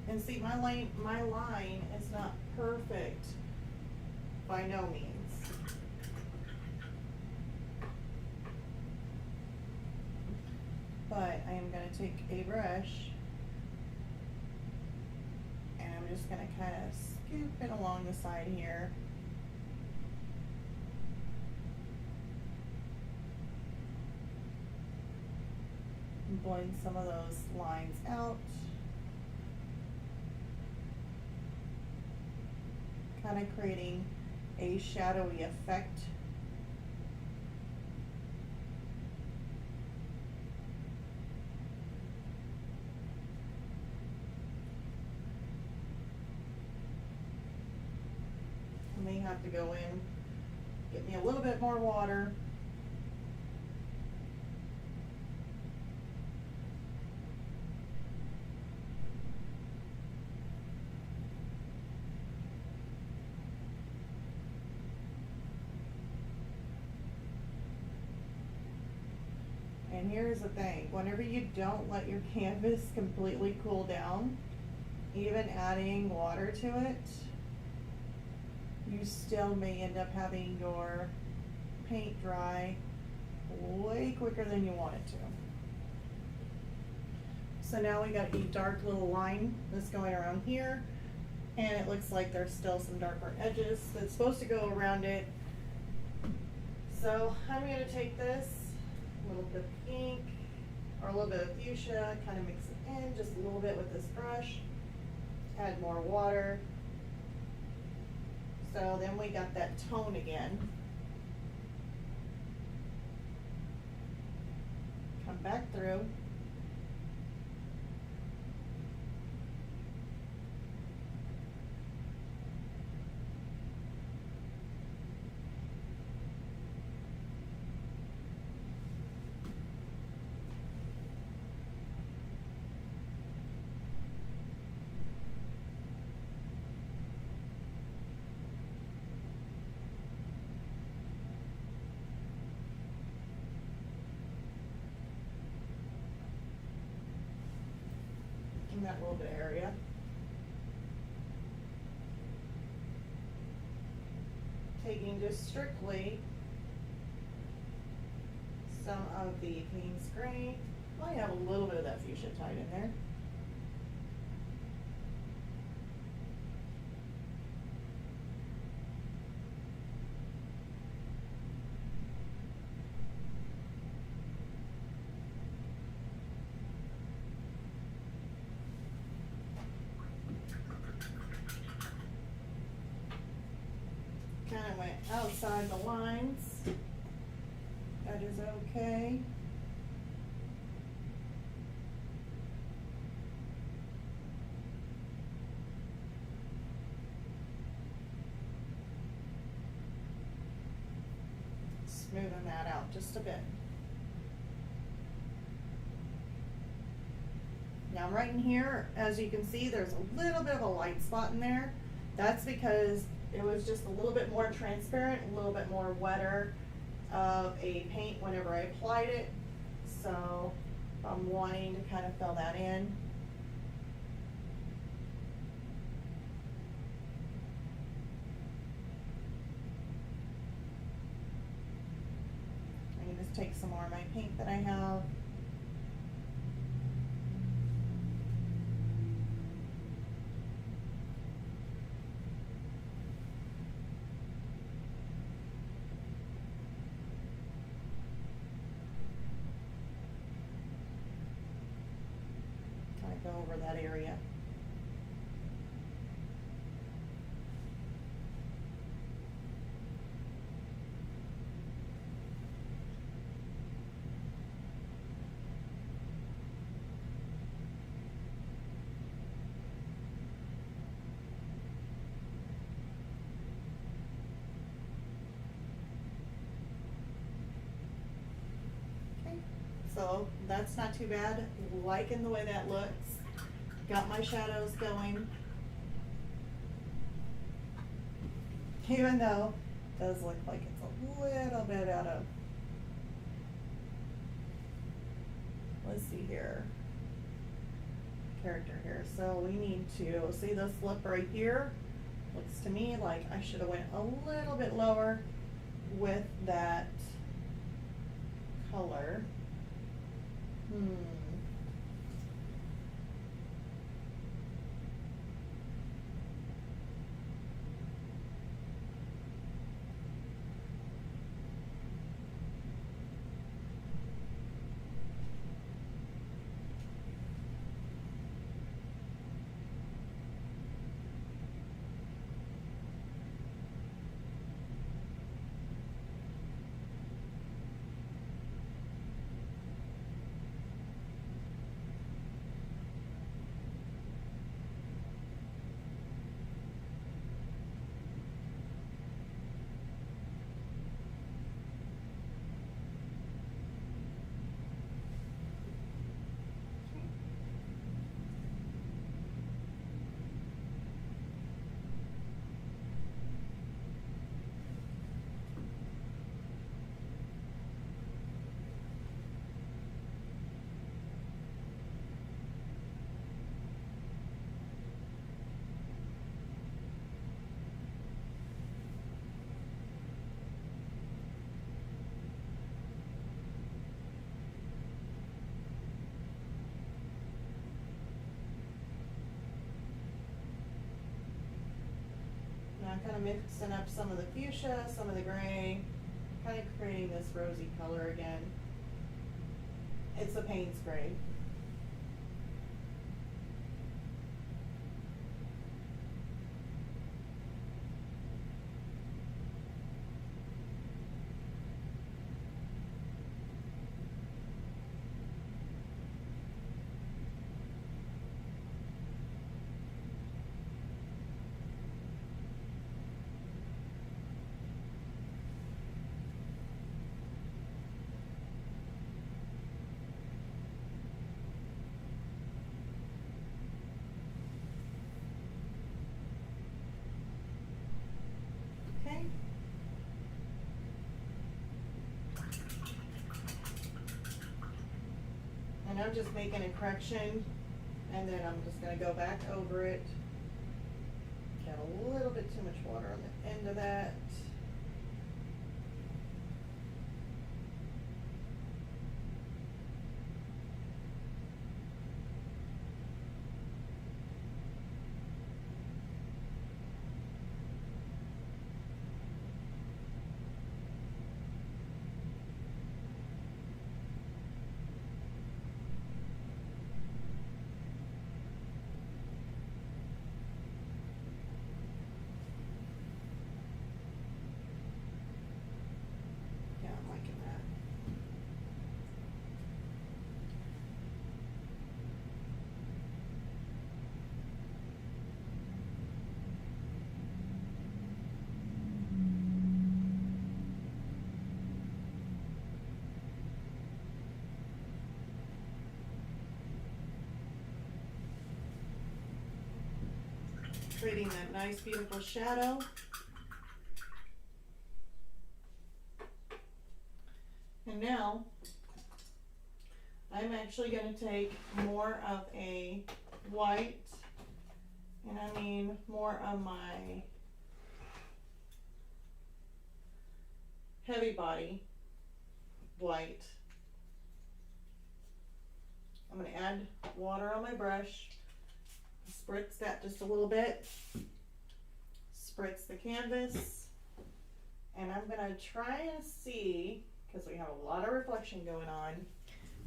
And see, my line is not perfect by no means. but I am going to take a brush and I'm just going to kind of scoop it along the side here. And blend some of those lines out. Kind of creating a shadowy effect. I may have to go in, get me a little bit more water. And here's the thing, whenever you don't let your canvas completely cool down, even adding water to it, you still may end up having your paint dry way quicker than you want it to. So now we got a dark little line that's going around here, and it looks like there's still some darker edges that's supposed to go around it. So I'm going to take this, a little bit of pink or a little bit of fuchsia, kind of mix it in just a little bit with this brush, add more water. So then we got that tone again. Come back through. In that little bit area. Taking just strictly some of the Payne's Gray. I have a little bit of that fuchsia tied in there. Kind of went outside the lines. That is okay. Smoothing that out just a bit. Now right in here, as you can see, there's a little bit of a light spot in there. That's because it was just a little bit more transparent, a little bit more wetter of a paint whenever I applied it. So I'm wanting to kind of fill that in. I can just take some more of my paint that I have. Go over that area. Okay, so that's not too bad. Liking the way that looks. Got my shadows going. Even though it does look like it's a little bit out of, let's see here, character here. So we need to see this lip right here. Looks to me like I should have went a little bit lower with that color. kind of mixing up some of the fuchsia, some of the gray, kind of creating this rosy color again. It's the Payne's gray. Okay. And I'm just making a correction, and then I'm just going to go back over it. Got a little bit too much water on the end of that. Yeah, I'm liking that. Creating that nice, beautiful shadow. And now, I'm actually going to take more of a white, and I mean more of my heavy body white. I'm going to add water on my brush, spritz that just a little bit, spritz the canvas, and I'm going to try and see, because we have a lot of reflection going on,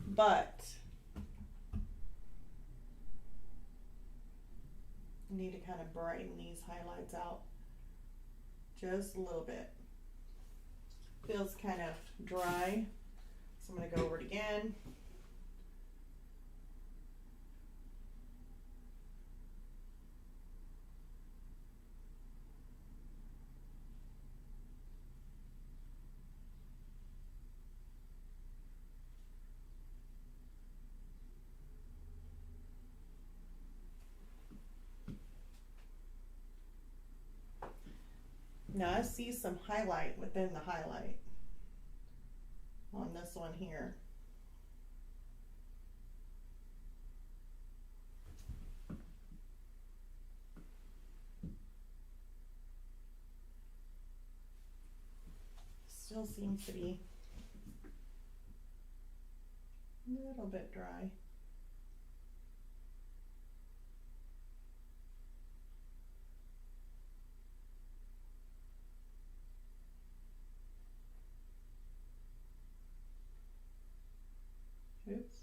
but I need to kind of brighten these highlights out just a little bit. Feels kind of dry, so I'm going to go over it again. Now I see some highlight within the highlight on this one here. Still seems to be a little bit dry. Oops.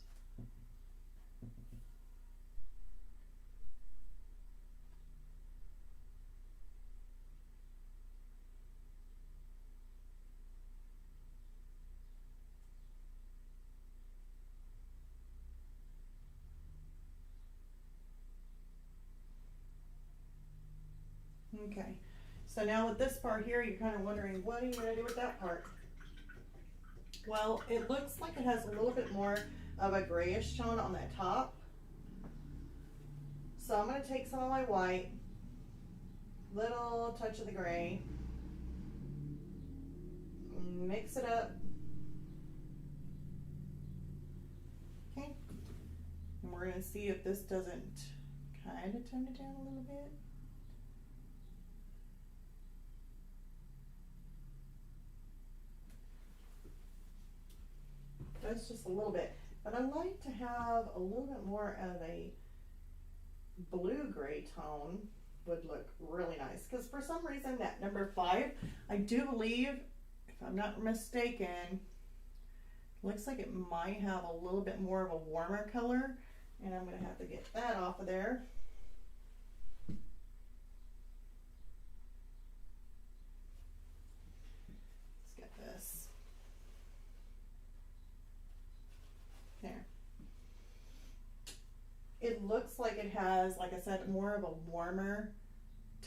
Okay, so now with this part here, you're kind of wondering, what are you going to do with that part? Well, it looks like it has a little bit more of a grayish tone on that top. So I'm going to take some of my white, little touch of the gray, mix it up. Okay, and we're going to see if this doesn't kind of tone it down a little bit. That's just a little bit, but I like to have a little bit more of a blue-gray tone would look really nice. Because for some reason that number 5, I do believe, if I'm not mistaken, looks like it might have a little bit more of a warmer color. And I'm going to have to get that off of there. Let's get this. There. It looks like it has, like I said, more of a warmer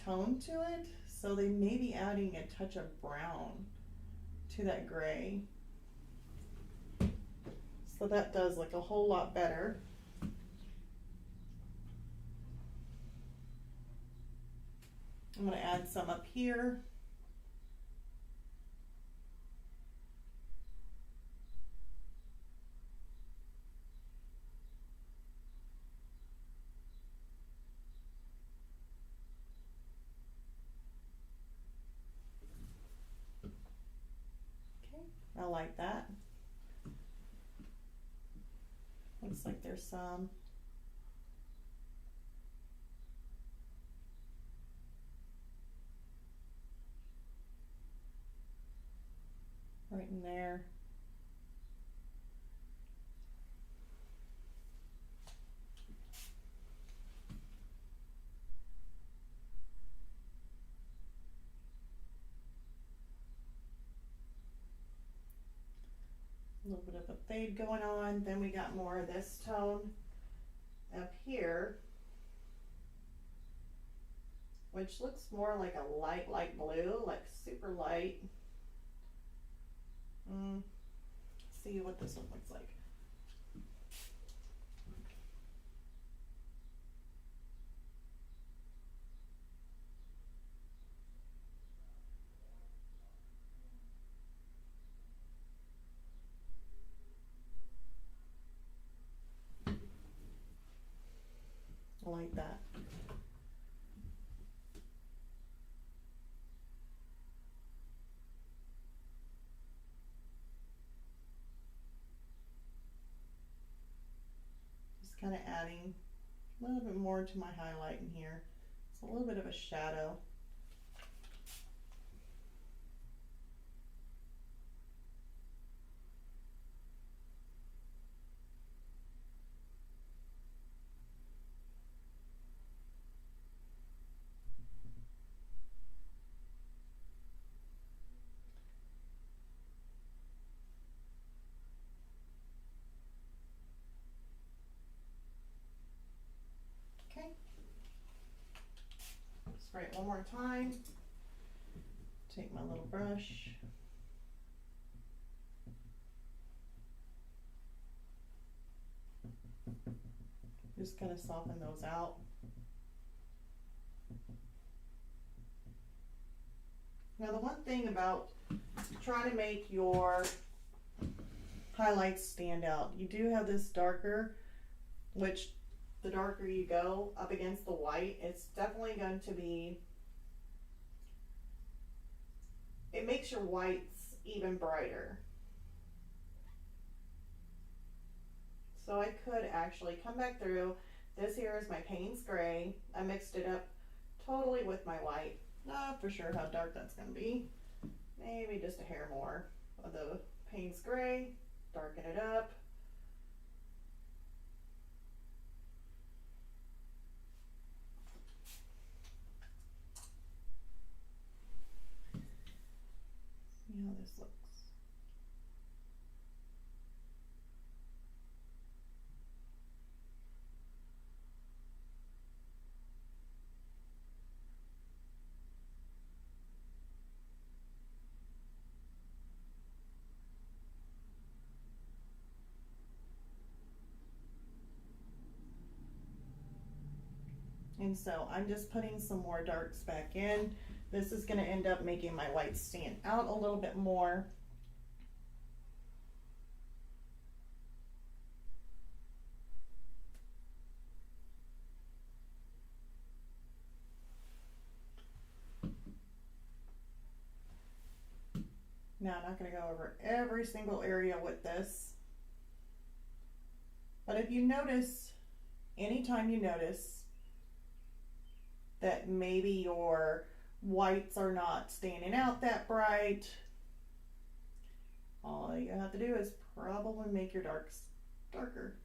tone to it. So they may be adding a touch of brown to that gray. So that does look a whole lot better. I'm going to add some up here. Okay, I like that. Looks like there's some. Right in there. A little bit of a fade going on. Then we got more of this tone up here, which looks more like a light blue, like super light. See what this one looks like. I like that. Just kind of adding a little bit more to my highlight in here. It's a little bit of a shadow. Okay. Spray it one more time. Take my little brush. Just kind of soften those out. Now the one thing about trying to make your highlights stand out, you do have this darker, which the darker you go up against the white, it's definitely going to be, it makes your whites even brighter. So I could actually come back through. This here is my Payne's gray. I mixed it up totally with my white. Not for sure how dark that's going to be. Maybe just a hair more of the Payne's gray. Darken it up. See how this looks. And so I'm just putting some more darks back in. This is going to end up making my whites stand out a little bit more. Now I'm not going to go over every single area with this. But if you notice, anytime you notice that maybe your whites are not standing out that bright, all you have to do is probably make your darks darker.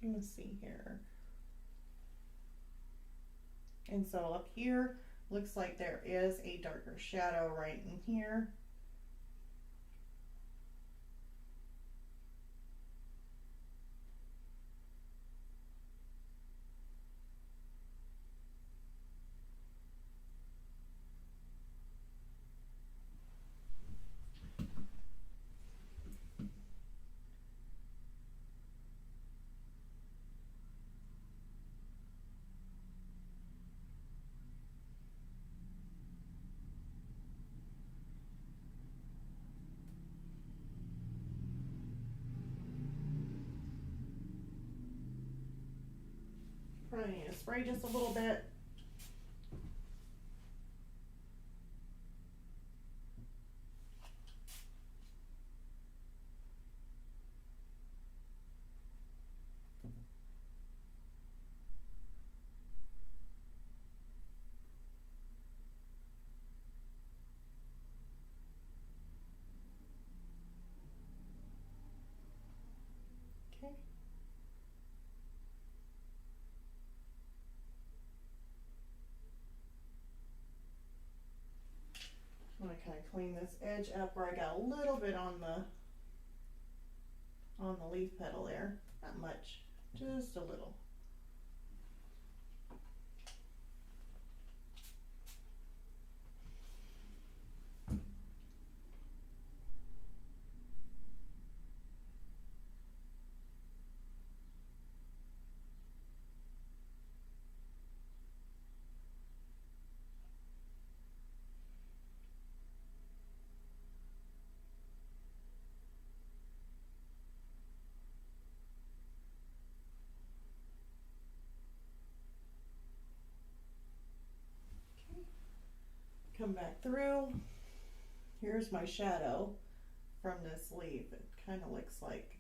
Let's see here. And so up here, looks like there is a darker shadow right in here. Probably need to spray just a little bit. Okay. I'm going to kind of clean this edge up where I got a little bit on the leaf petal there. Not much, just a little. Come back through. Here's my shadow from this leaf. It kind of looks like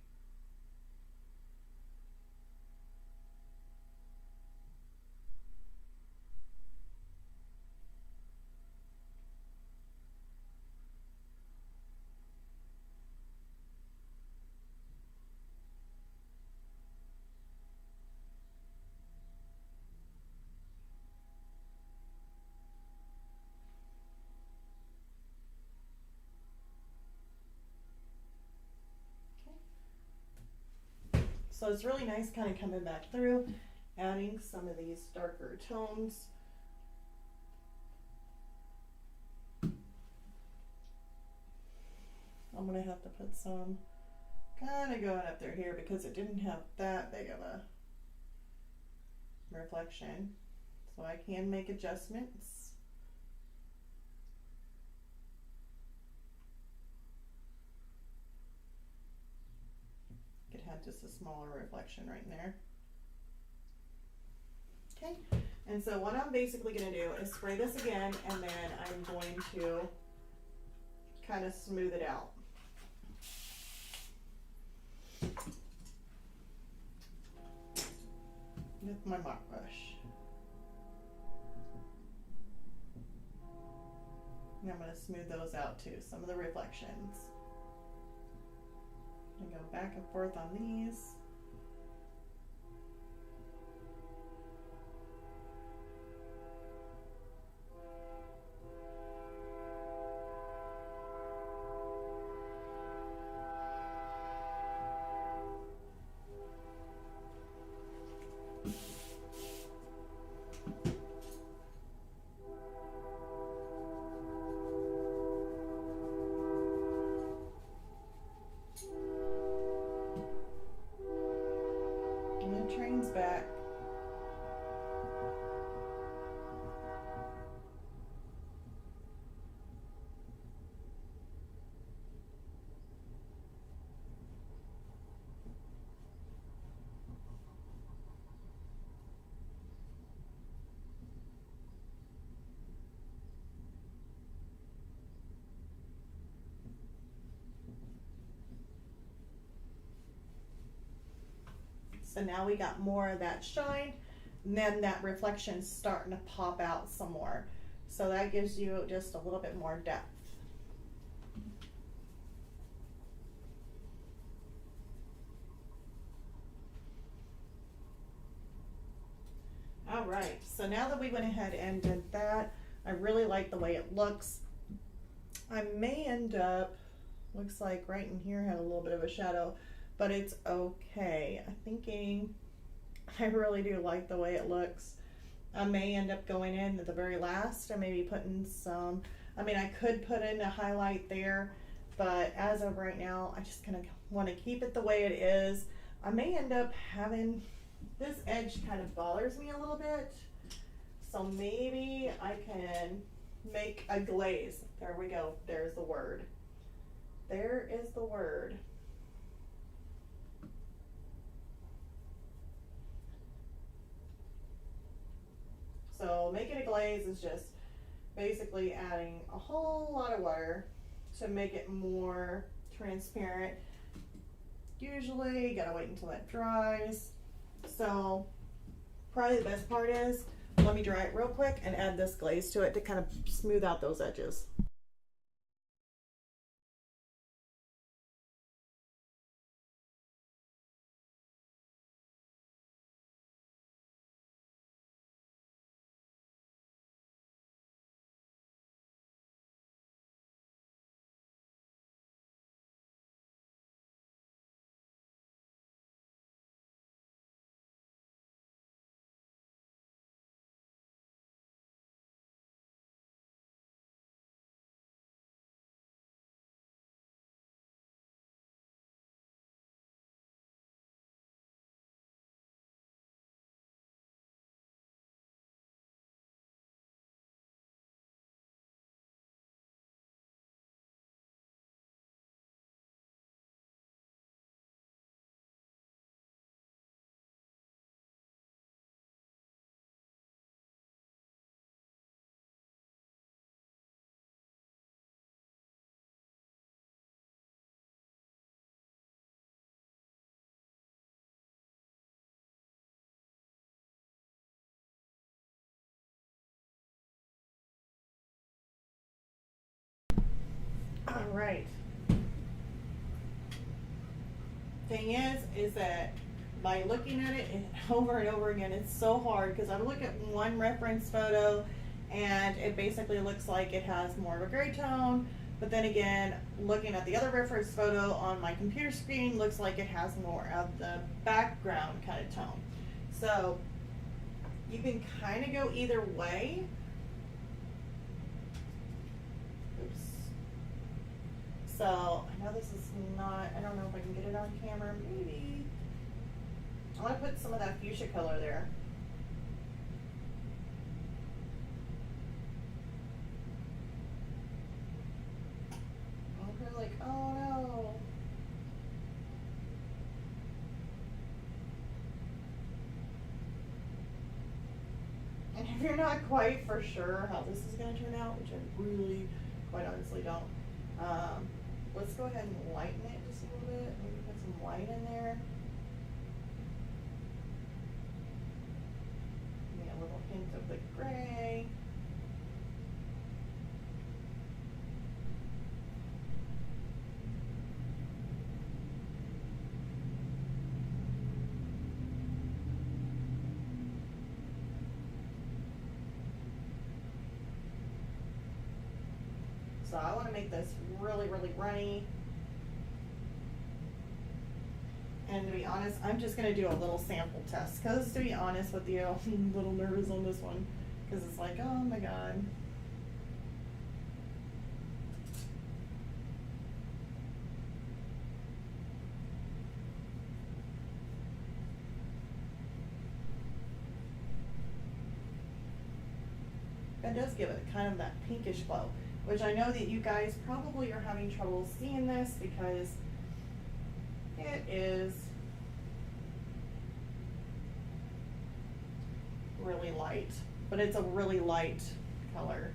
so it's really nice kind of coming back through, adding some of these darker tones. I'm gonna have to put some kind of going up there here because it didn't have that big of a reflection, so I can make adjustments. Could have just a smaller reflection right in there. Okay, and so what I'm basically going to do is spray this again, and then I'm going to kind of smooth it out. With my mop brush. And I'm going to smooth those out too, some of the reflections. And go back and forth on these. So now we got more of that shine, and then that reflection's starting to pop out some more. So that gives you just a little bit more depth. All right, so now that we went ahead and did that, I really like the way it looks. I may end up, looks like right in here had a little bit of a shadow, but it's okay. I'm thinking, I really do like the way it looks. I may end up going in at the very last and maybe putting some, I mean, I could put in a highlight there, but as of right now, I just kind of want to keep it the way it is. I may end up having, this edge kind of bothers me a little bit, so maybe I can make a glaze. There we go, there's the word. There is the word. So making a glaze is just basically adding a whole lot of water to make it more transparent. Usually you gotta wait until that dries. So probably the best part is, let me dry it real quick and add this glaze to it to kind of smooth out those edges. All right. Thing is that by looking at it over and over again, it's so hard because I look at one reference photo and it basically looks like it has more of a gray tone, but then again, looking at the other reference photo on my computer screen looks like it has more of the background kind of tone. So you can kind of go either way. Oops. So I know this is not, I don't know if I can get it on camera, maybe. I want to put some of that fuchsia color there. I'm like, oh no. And if you're not quite for sure how this is going to turn out, which I really, quite honestly don't, let's go ahead and lighten it just a little bit. Maybe put some white in there. Maybe a little hint of the gray. So I want to make this really, really runny. And to be honest, I'm just going to do a little sample test. Because to be honest with you, I'm a little nervous on this one. Because it's like, oh my God. That does give it kind of that pinkish glow, which I know that you guys probably are having trouble seeing this because it is really light, but it's a really light color.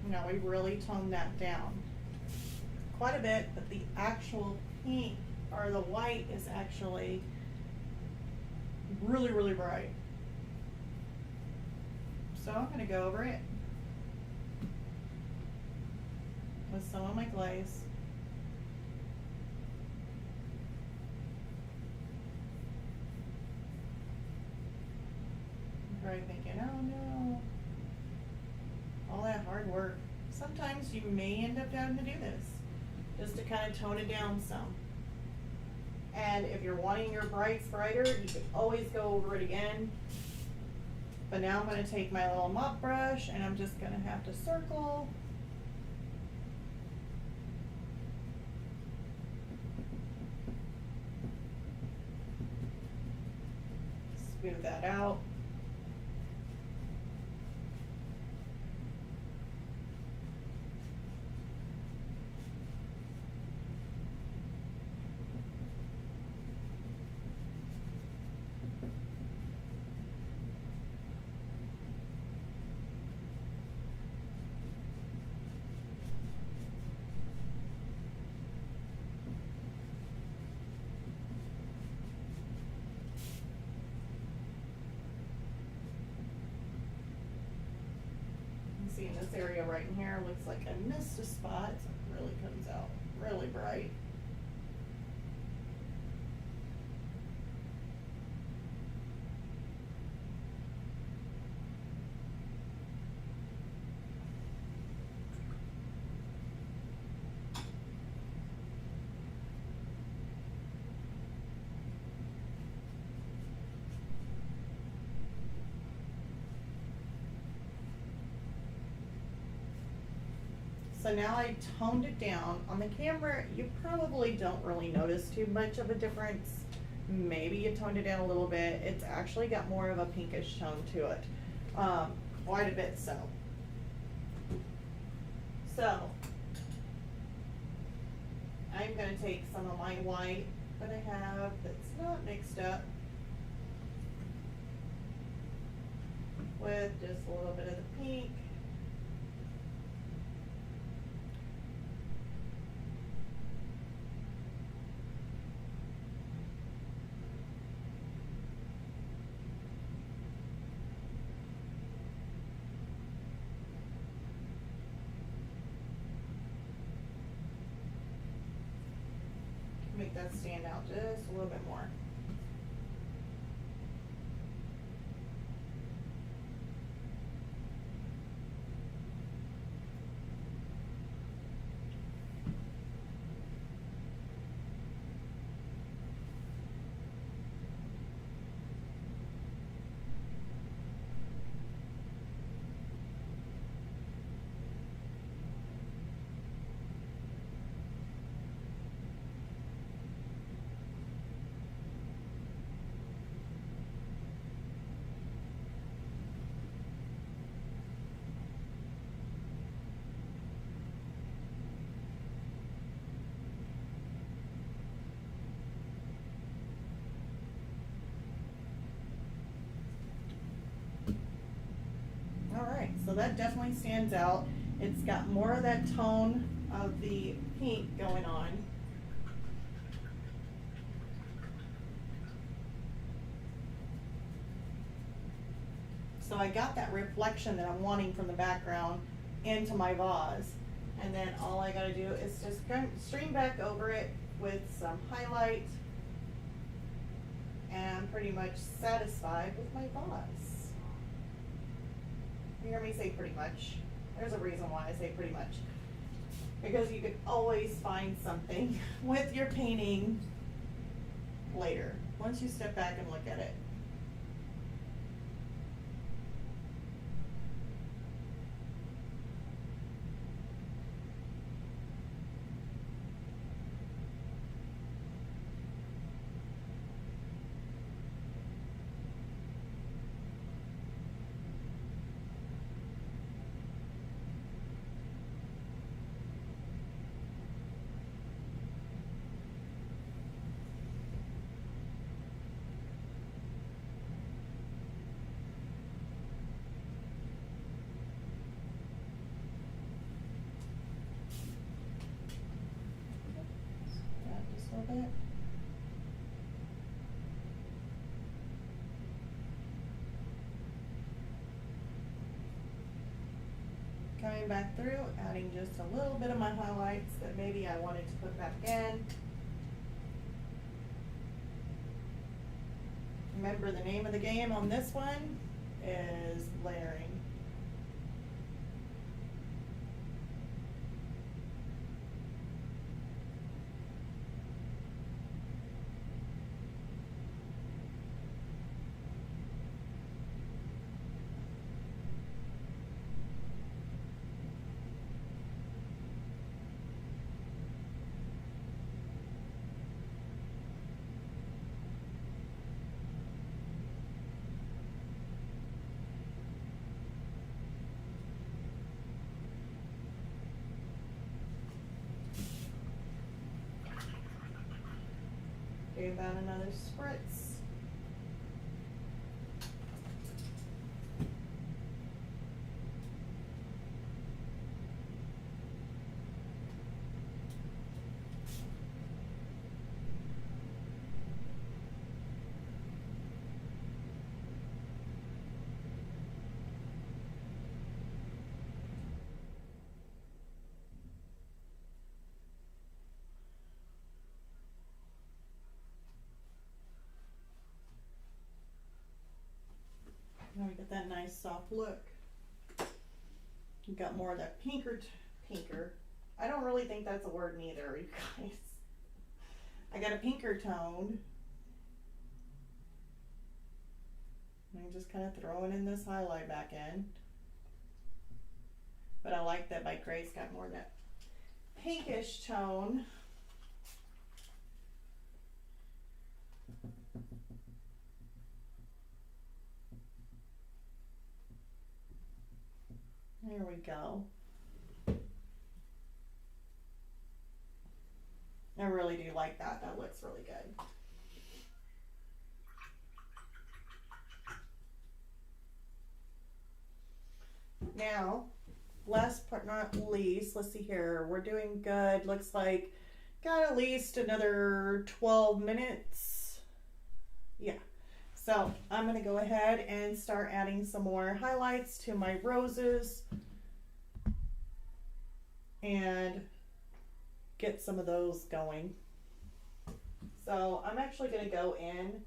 Now we really toned that down quite a bit, but the actual pink or the white is actually really, really bright. So I'm going to go over it with some of my glaze. You're probably thinking, oh no, all that hard work. Sometimes you may end up having to do this just to kind of tone it down some. And if you're wanting your brights brighter, you can always go over it again. But now I'm going to take my little mop brush and I'm just going to have to circle. Smooth that out. See in this area right in here, looks like I missed a spot. So it really comes out really bright. So now I toned it down. On the camera, you probably don't really notice too much of a difference. Maybe you toned it down a little bit. It's actually got more of a pinkish tone to it. Quite a bit so. So, I'm going to take some of my white that I have that's not mixed up with just a little bit of the pink. Make that stand out just a little bit more. So that definitely stands out. It's got more of that tone of the pink going on. So I got that reflection that I'm wanting from the background into my vase. And then all I gotta do is just stream back over it with some highlight. And I'm pretty much satisfied with my vase. You hear me say pretty much. There's a reason why I say pretty much. Because you can always find something with your painting later, once you step back and look at it. going back through, adding just a little bit of my highlights that maybe I wanted to put back in. Remember, the name of the game on this one is layering. Okay, about another spritz. Now we get that nice soft look. You got more of that pinker. I don't really think that's a word neither, you guys. I got a pinker tone. I'm just kind of throwing in this highlight back in. But I like that my gray's got more of that pinkish tone. There we go. I really do like that. That looks really good. Now, last but not least, let's see here. We're doing good. Looks like got at least another 12 minutes. Yeah. So I'm going to go ahead and start adding some more highlights to my roses and get some of those going. So I'm actually going to go in.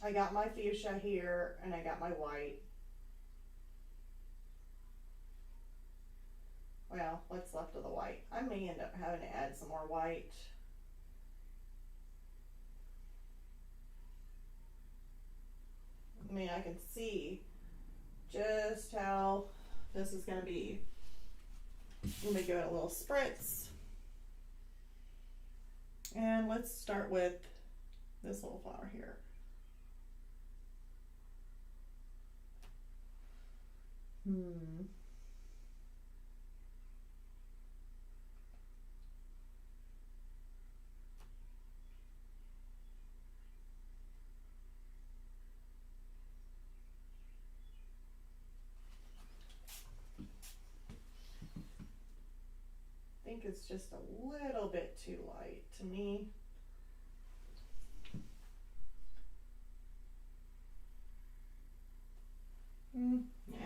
I got my fuchsia here and I got my white. Well, what's left of the white? I may end up having to add some more white. I mean, I can see just how this is going to be. Let me give it a little spritz. And let's start with this little flower here. I think it's just a little bit too light to me. Yeah.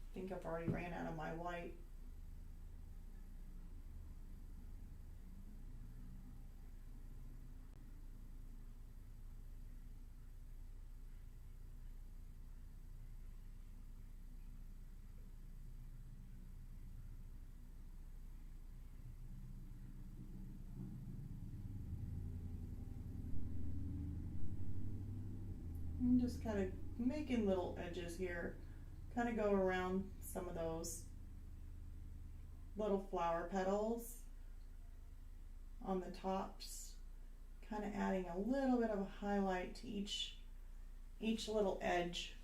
I think I've already ran out of my white. I'm just kind of making little edges here, kind of go around some of those little flower petals on the tops, kind of adding a little bit of a highlight to each little edge.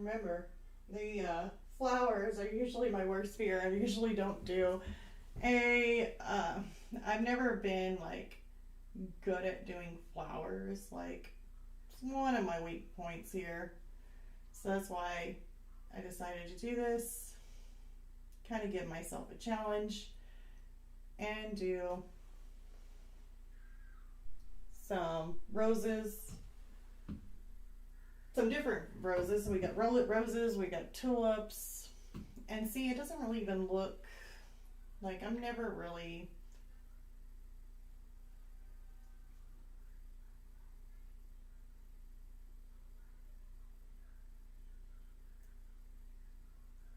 remember, the flowers are usually my worst fear. I usually don't do I've never been like good at doing flowers. Like, it's one of my weak points here. So that's why I decided to do this. Kind of give myself a challenge and do some roses, some different roses. So we got roses, we got tulips, and see, it doesn't really even look like I'm never really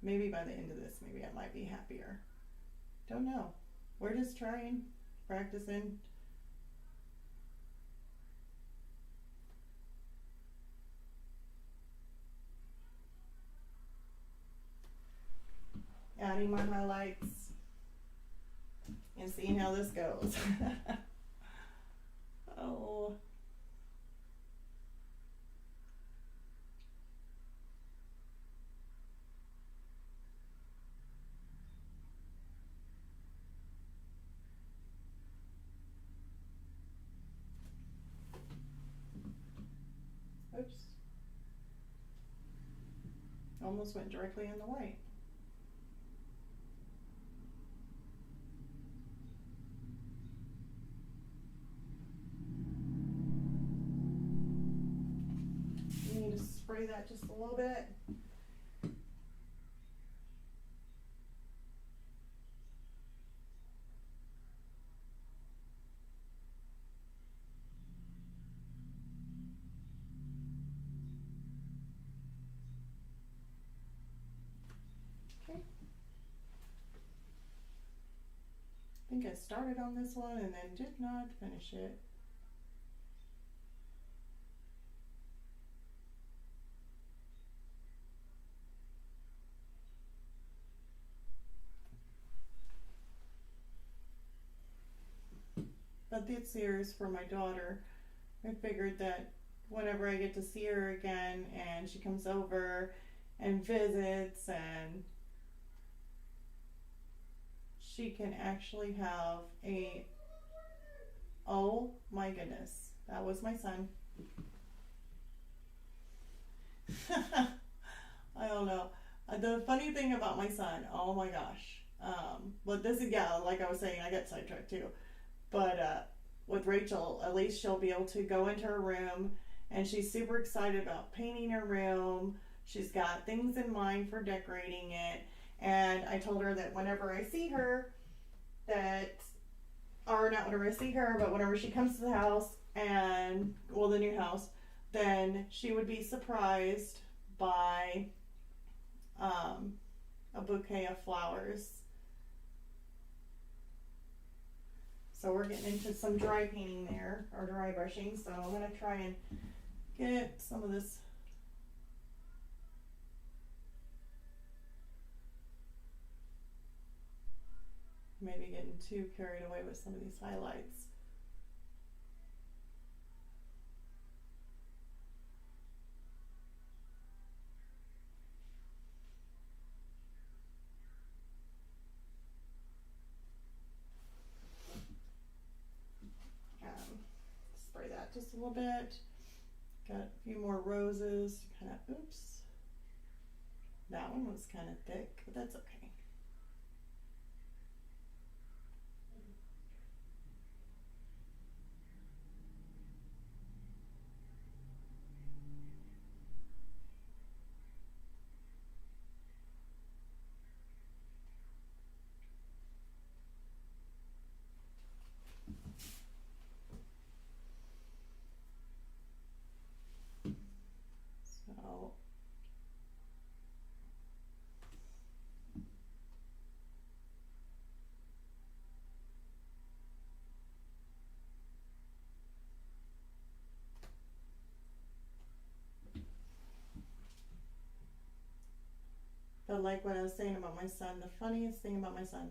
maybe by the end of this, maybe I might be happier. Don't know. We're just trying, practicing. Adding my highlights and seeing how this goes. Oh. Oops. Almost went directly in the white. You need to spray that just a little bit. Okay. I think I started on this one and then did not finish it. But this here is for my daughter. I figured that whenever I get to see her again and she comes over and visits, and she can actually have a, oh my goodness, that was my son. I don't know. The funny thing about my son, oh my gosh. But this is, yeah, like I was saying, I got sidetracked too. But with Rachel, at least she'll be able to go into her room, and she's super excited about painting her room. She's got things in mind for decorating it. And I told her that whenever I see her, or not whenever I see her, but whenever she comes to the house, and, well, the new house, then she would be surprised by a bouquet of flowers. So we're getting into some dry painting there, or dry brushing. So I'm going to try and get some of this maybe getting too carried away with some of these highlights. Spray that just a little bit. Got a few more roses. Kind of, oops. That one was kind of thick, but that's okay. So but like what I was saying about my son, the funniest thing about my son,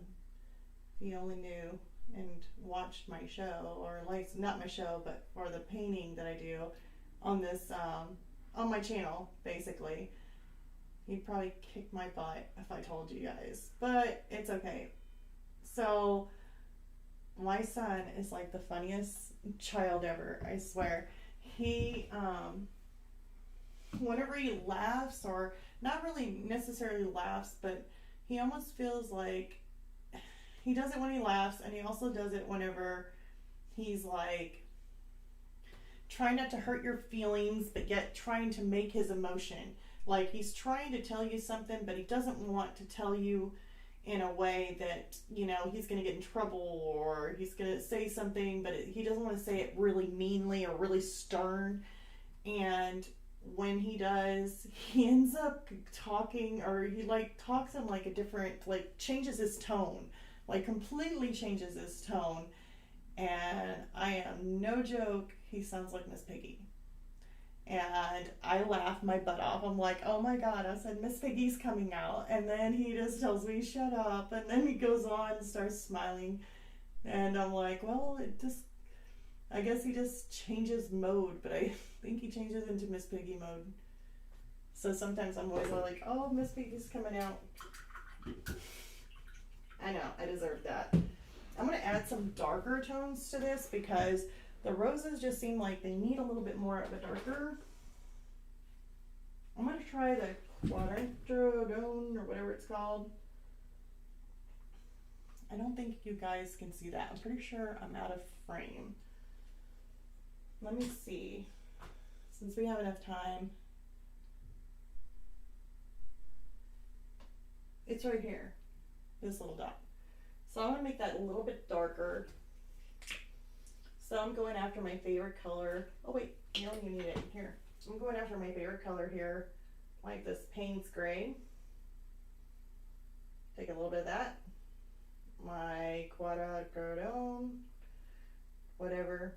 if he only knew and watched my show, or like, not my show, but for the painting that I do on this, on my channel, basically, He'd probably kick my butt if I told you guys, but it's okay. So my son is like the funniest child ever, I swear. He whenever he laughs, or not really necessarily laughs, but he almost feels like he does it when he laughs, and he also does it whenever he's like trying not to hurt your feelings, but yet trying to make his emotion. Like he's trying to tell you something, but he doesn't want to tell you in a way that, you know, he's going to get in trouble, or he's going to say something, but he doesn't want to say it really meanly or really stern. And when he does, he ends up talking, or he like talks in like a different, like changes his tone, like completely changes his tone. And I am no joke, he sounds like Miss Piggy. And I laugh my butt off. I'm like, oh my God, I said, Miss Piggy's coming out. And then he just tells me, shut up. And then he goes on and starts smiling. And I'm like, well, I guess he just changes mode, but I think he changes into Miss Piggy mode. So sometimes I'm always like, oh, Miss Piggy's coming out. I know, I deserve that. I'm going to add some darker tones to this because the roses just seem like they need a little bit more of a darker. I'm going to try the quadrantrodone or whatever it's called. I don't think you guys can see that. I'm pretty sure I'm out of frame. Let me see. Since we have enough time. It's right here. This little dot. So I'm going to make that a little bit darker. So I'm going after my favorite color. Oh wait, you don't even need it. Here. I'm going after my favorite color here, like this Payne's Gray. Take a little bit of that. My quadrantrodone, whatever.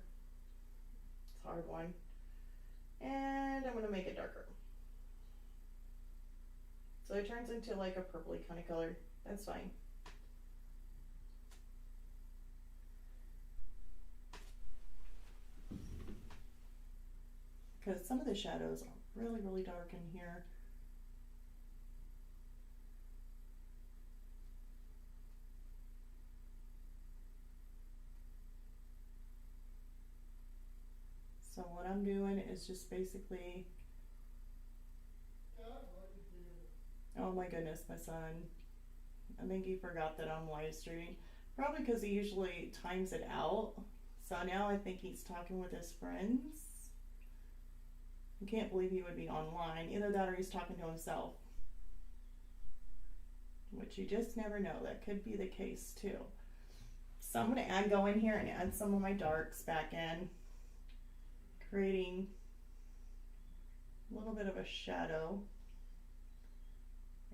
It's a hard one. And I'm going to make it darker. So it turns into like a purpley kind of color. That's fine. Because some of the shadows are really, really dark in here. So what I'm doing is just basically... Oh my goodness, my son. I think he forgot that I'm live streaming. Probably because he usually times it out. So now I think he's talking with his friends. I can't believe he would be online. Either that or he's talking to himself. Which you just never know. That could be the case too. So I'm going to go in here and add some of my darks back in. Creating a little bit of a shadow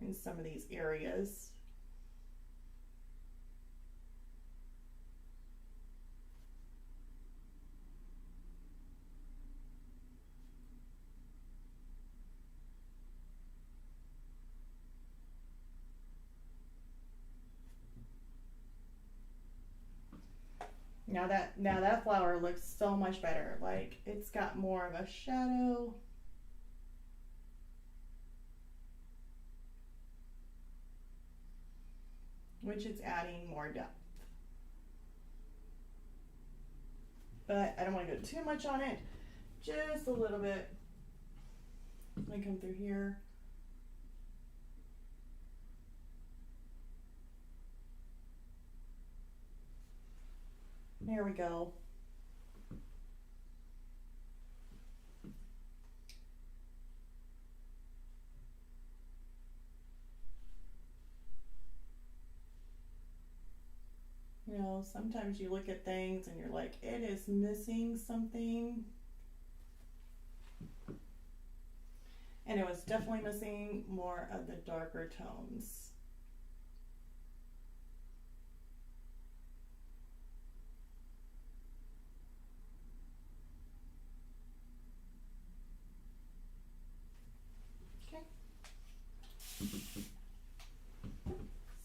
in some of these areas. Now that flower looks so much better. Like it's got more of a shadow. Which is adding more depth. But I don't want to go too much on it. Just a little bit. I come through here. There we go. You know, sometimes you look at things and you're like, it is missing something. And it was definitely missing more of the darker tones. Okay.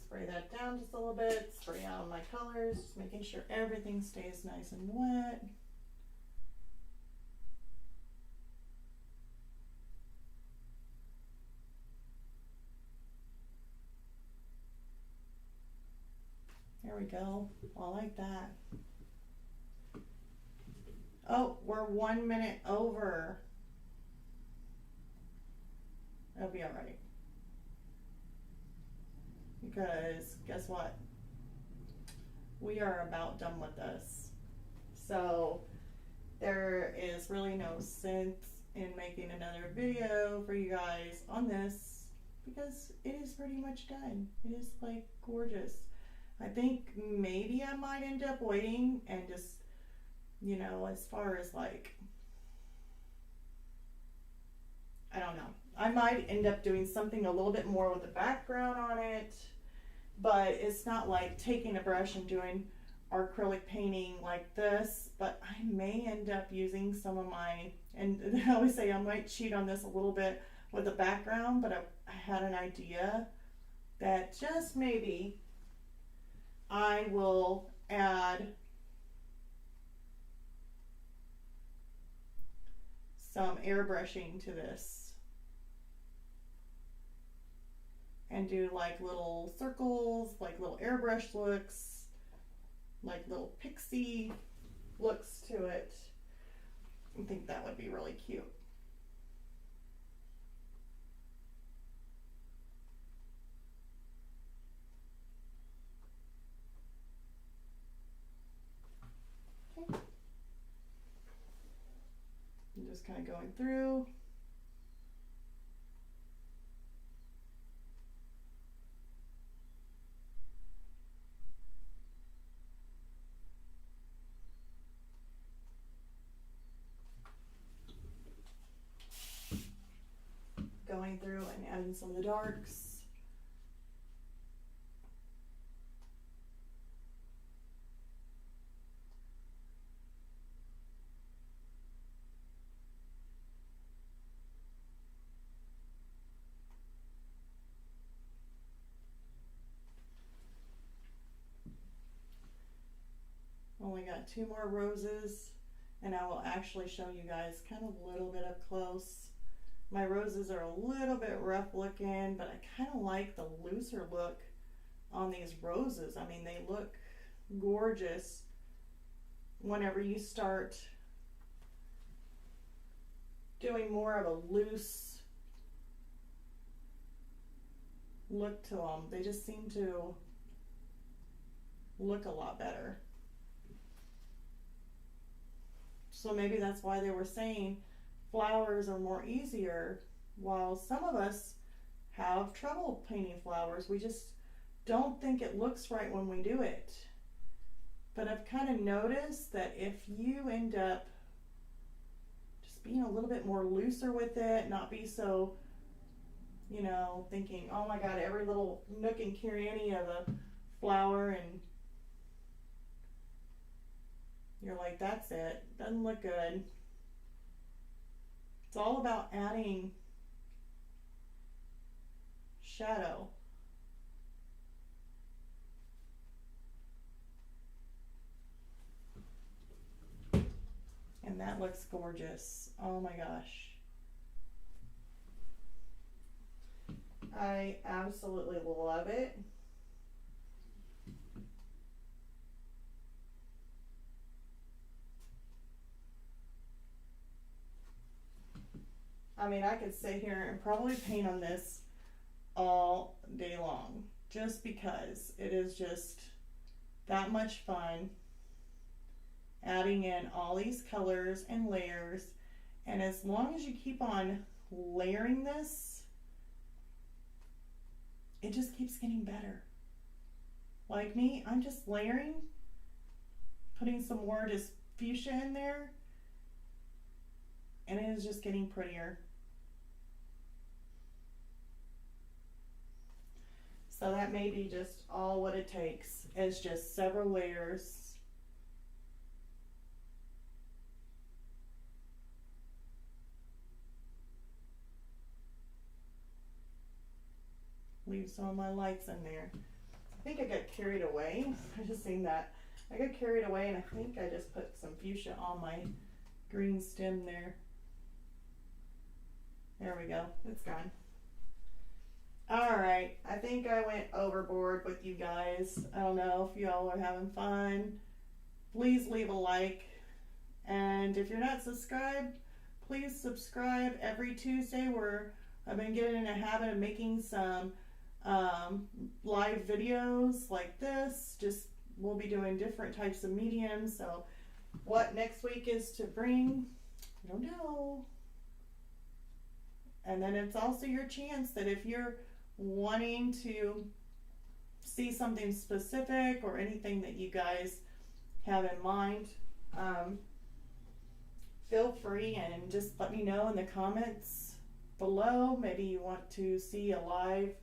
Spray that down just a little bit, spray out my colors, just making sure everything stays nice and wet. There we go. I like that. Oh, we're 1 minute over. That'll be all right. Because guess what? We are about done with this. So there is really no sense in making another video for you guys on this because it is pretty much done. It is like gorgeous. I think maybe I might end up waiting and just, you know, as far as like, I don't know. I might end up doing something a little bit more with the background on it, but it's not like taking a brush and doing acrylic painting like this, but I may end up using some of my, and I always say I might cheat on this a little bit with the background, but I had an idea that just maybe I will add some airbrushing to this and do like little circles, like little airbrush looks, like little pixie looks to it. I think that would be really cute. Okay. I'm just kind of going through. Going through and adding some of the darks. Only got 2 more roses, and I will actually show you guys kind of a little bit up close. My roses are a little bit rough looking, but I kind of like the looser look on these roses. I mean, they look gorgeous whenever you start doing more of a loose look to them. They just seem to look a lot better. So maybe that's why they were saying flowers are more easier, while some of us have trouble painting flowers. We just don't think it looks right when we do it. But I've kind of noticed that if you end up just being a little bit more looser with it, not be so, you know, thinking, oh my God, every little nook and cranny of a flower, and you're like, that's it, doesn't look good. It's all about adding shadow. And that looks gorgeous. Oh my gosh. I absolutely love it. I mean, I could sit here and probably paint on this all day long, just because it is just that much fun adding in all these colors and layers. And as long as you keep on layering this, it just keeps getting better. Like me, I'm just layering, putting some more just fuchsia in there, and it is just getting prettier. So that may be just all what it takes, is just several layers. Leave some of my lights in there. I think I got carried away. I just seen that. I got carried away, and I think I just put some fuchsia on my green stem there. There we go. It's gone. All right, I think I went overboard with you guys. I don't know if y'all are having fun. Please leave a like. And if you're not subscribed, please subscribe every Tuesday, where I've been getting in a habit of making some live videos like this. Just we'll be doing different types of mediums. So what next week is to bring, I don't know. And then it's also your chance that if you're wanting to see something specific or anything that you guys have in mind, feel free and just let me know in the comments below. Maybe you want to see a live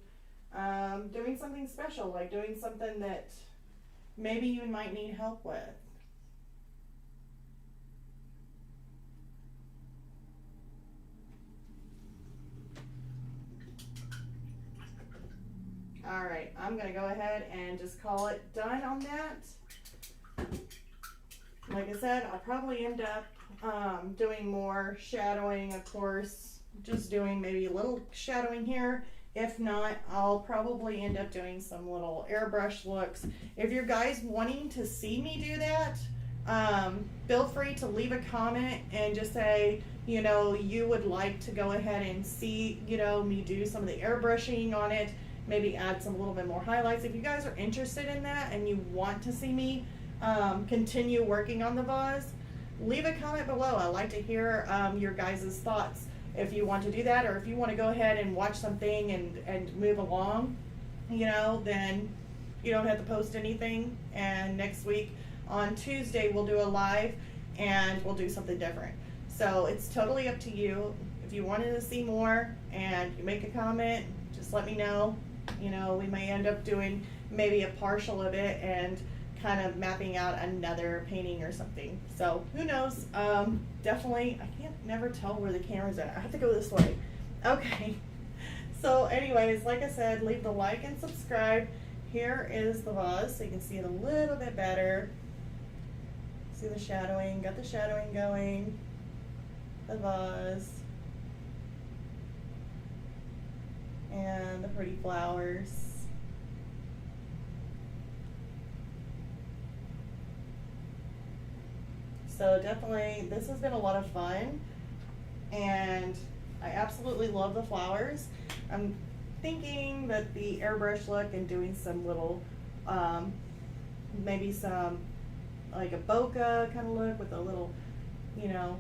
doing something special, like doing something that maybe you might need help with. All right, I'm gonna go ahead and just call it done on that. Like I said, I'll probably end up doing more shadowing, of course, just doing maybe a little shadowing here. If not, I'll probably end up doing some little airbrush looks. If you're guys wanting to see me do that, feel free to leave a comment and just say, you know, you would like to go ahead and see, you know, me do some of the airbrushing on it, maybe add some little bit more highlights. If you guys are interested in that and you want to see me continue working on the vase, leave a comment below. I like to hear your guys' thoughts. If you want to do that, or if you want to go ahead and watch something and move along, you know, then you don't have to post anything. And next week on Tuesday, we'll do a live and we'll do something different. So it's totally up to you. If you wanted to see more and you make a comment, just let me know. You know, we may end up doing maybe a partial of it and kind of mapping out another painting or something. So who knows? Definitely, I can't never tell where the camera's at. I have to go this way. Okay. So anyways, like I said, leave the like and subscribe. Here is the vase, so you can see it a little bit better. See the shadowing, got the shadowing going. The vase. And the pretty flowers. So definitely, this has been a lot of fun, and I absolutely love the flowers. I'm thinking that the airbrush look and doing some little, maybe some like a bokeh kind of look with a little, you know,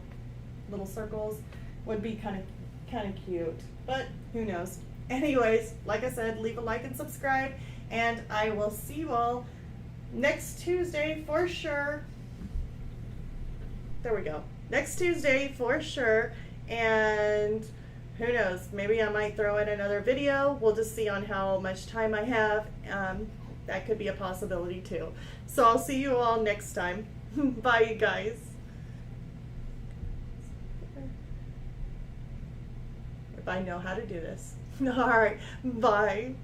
little circles would be kind of cute. But who knows? Anyways, like I said, leave a like and subscribe, and I will see you all next Tuesday for sure. There we go. Next Tuesday for sure. And who knows, maybe I might throw in another video. We'll just see on how much time I have. That could be a possibility too. So I'll see you all next time. Bye, you guys. If I know how to do this. All right, bye.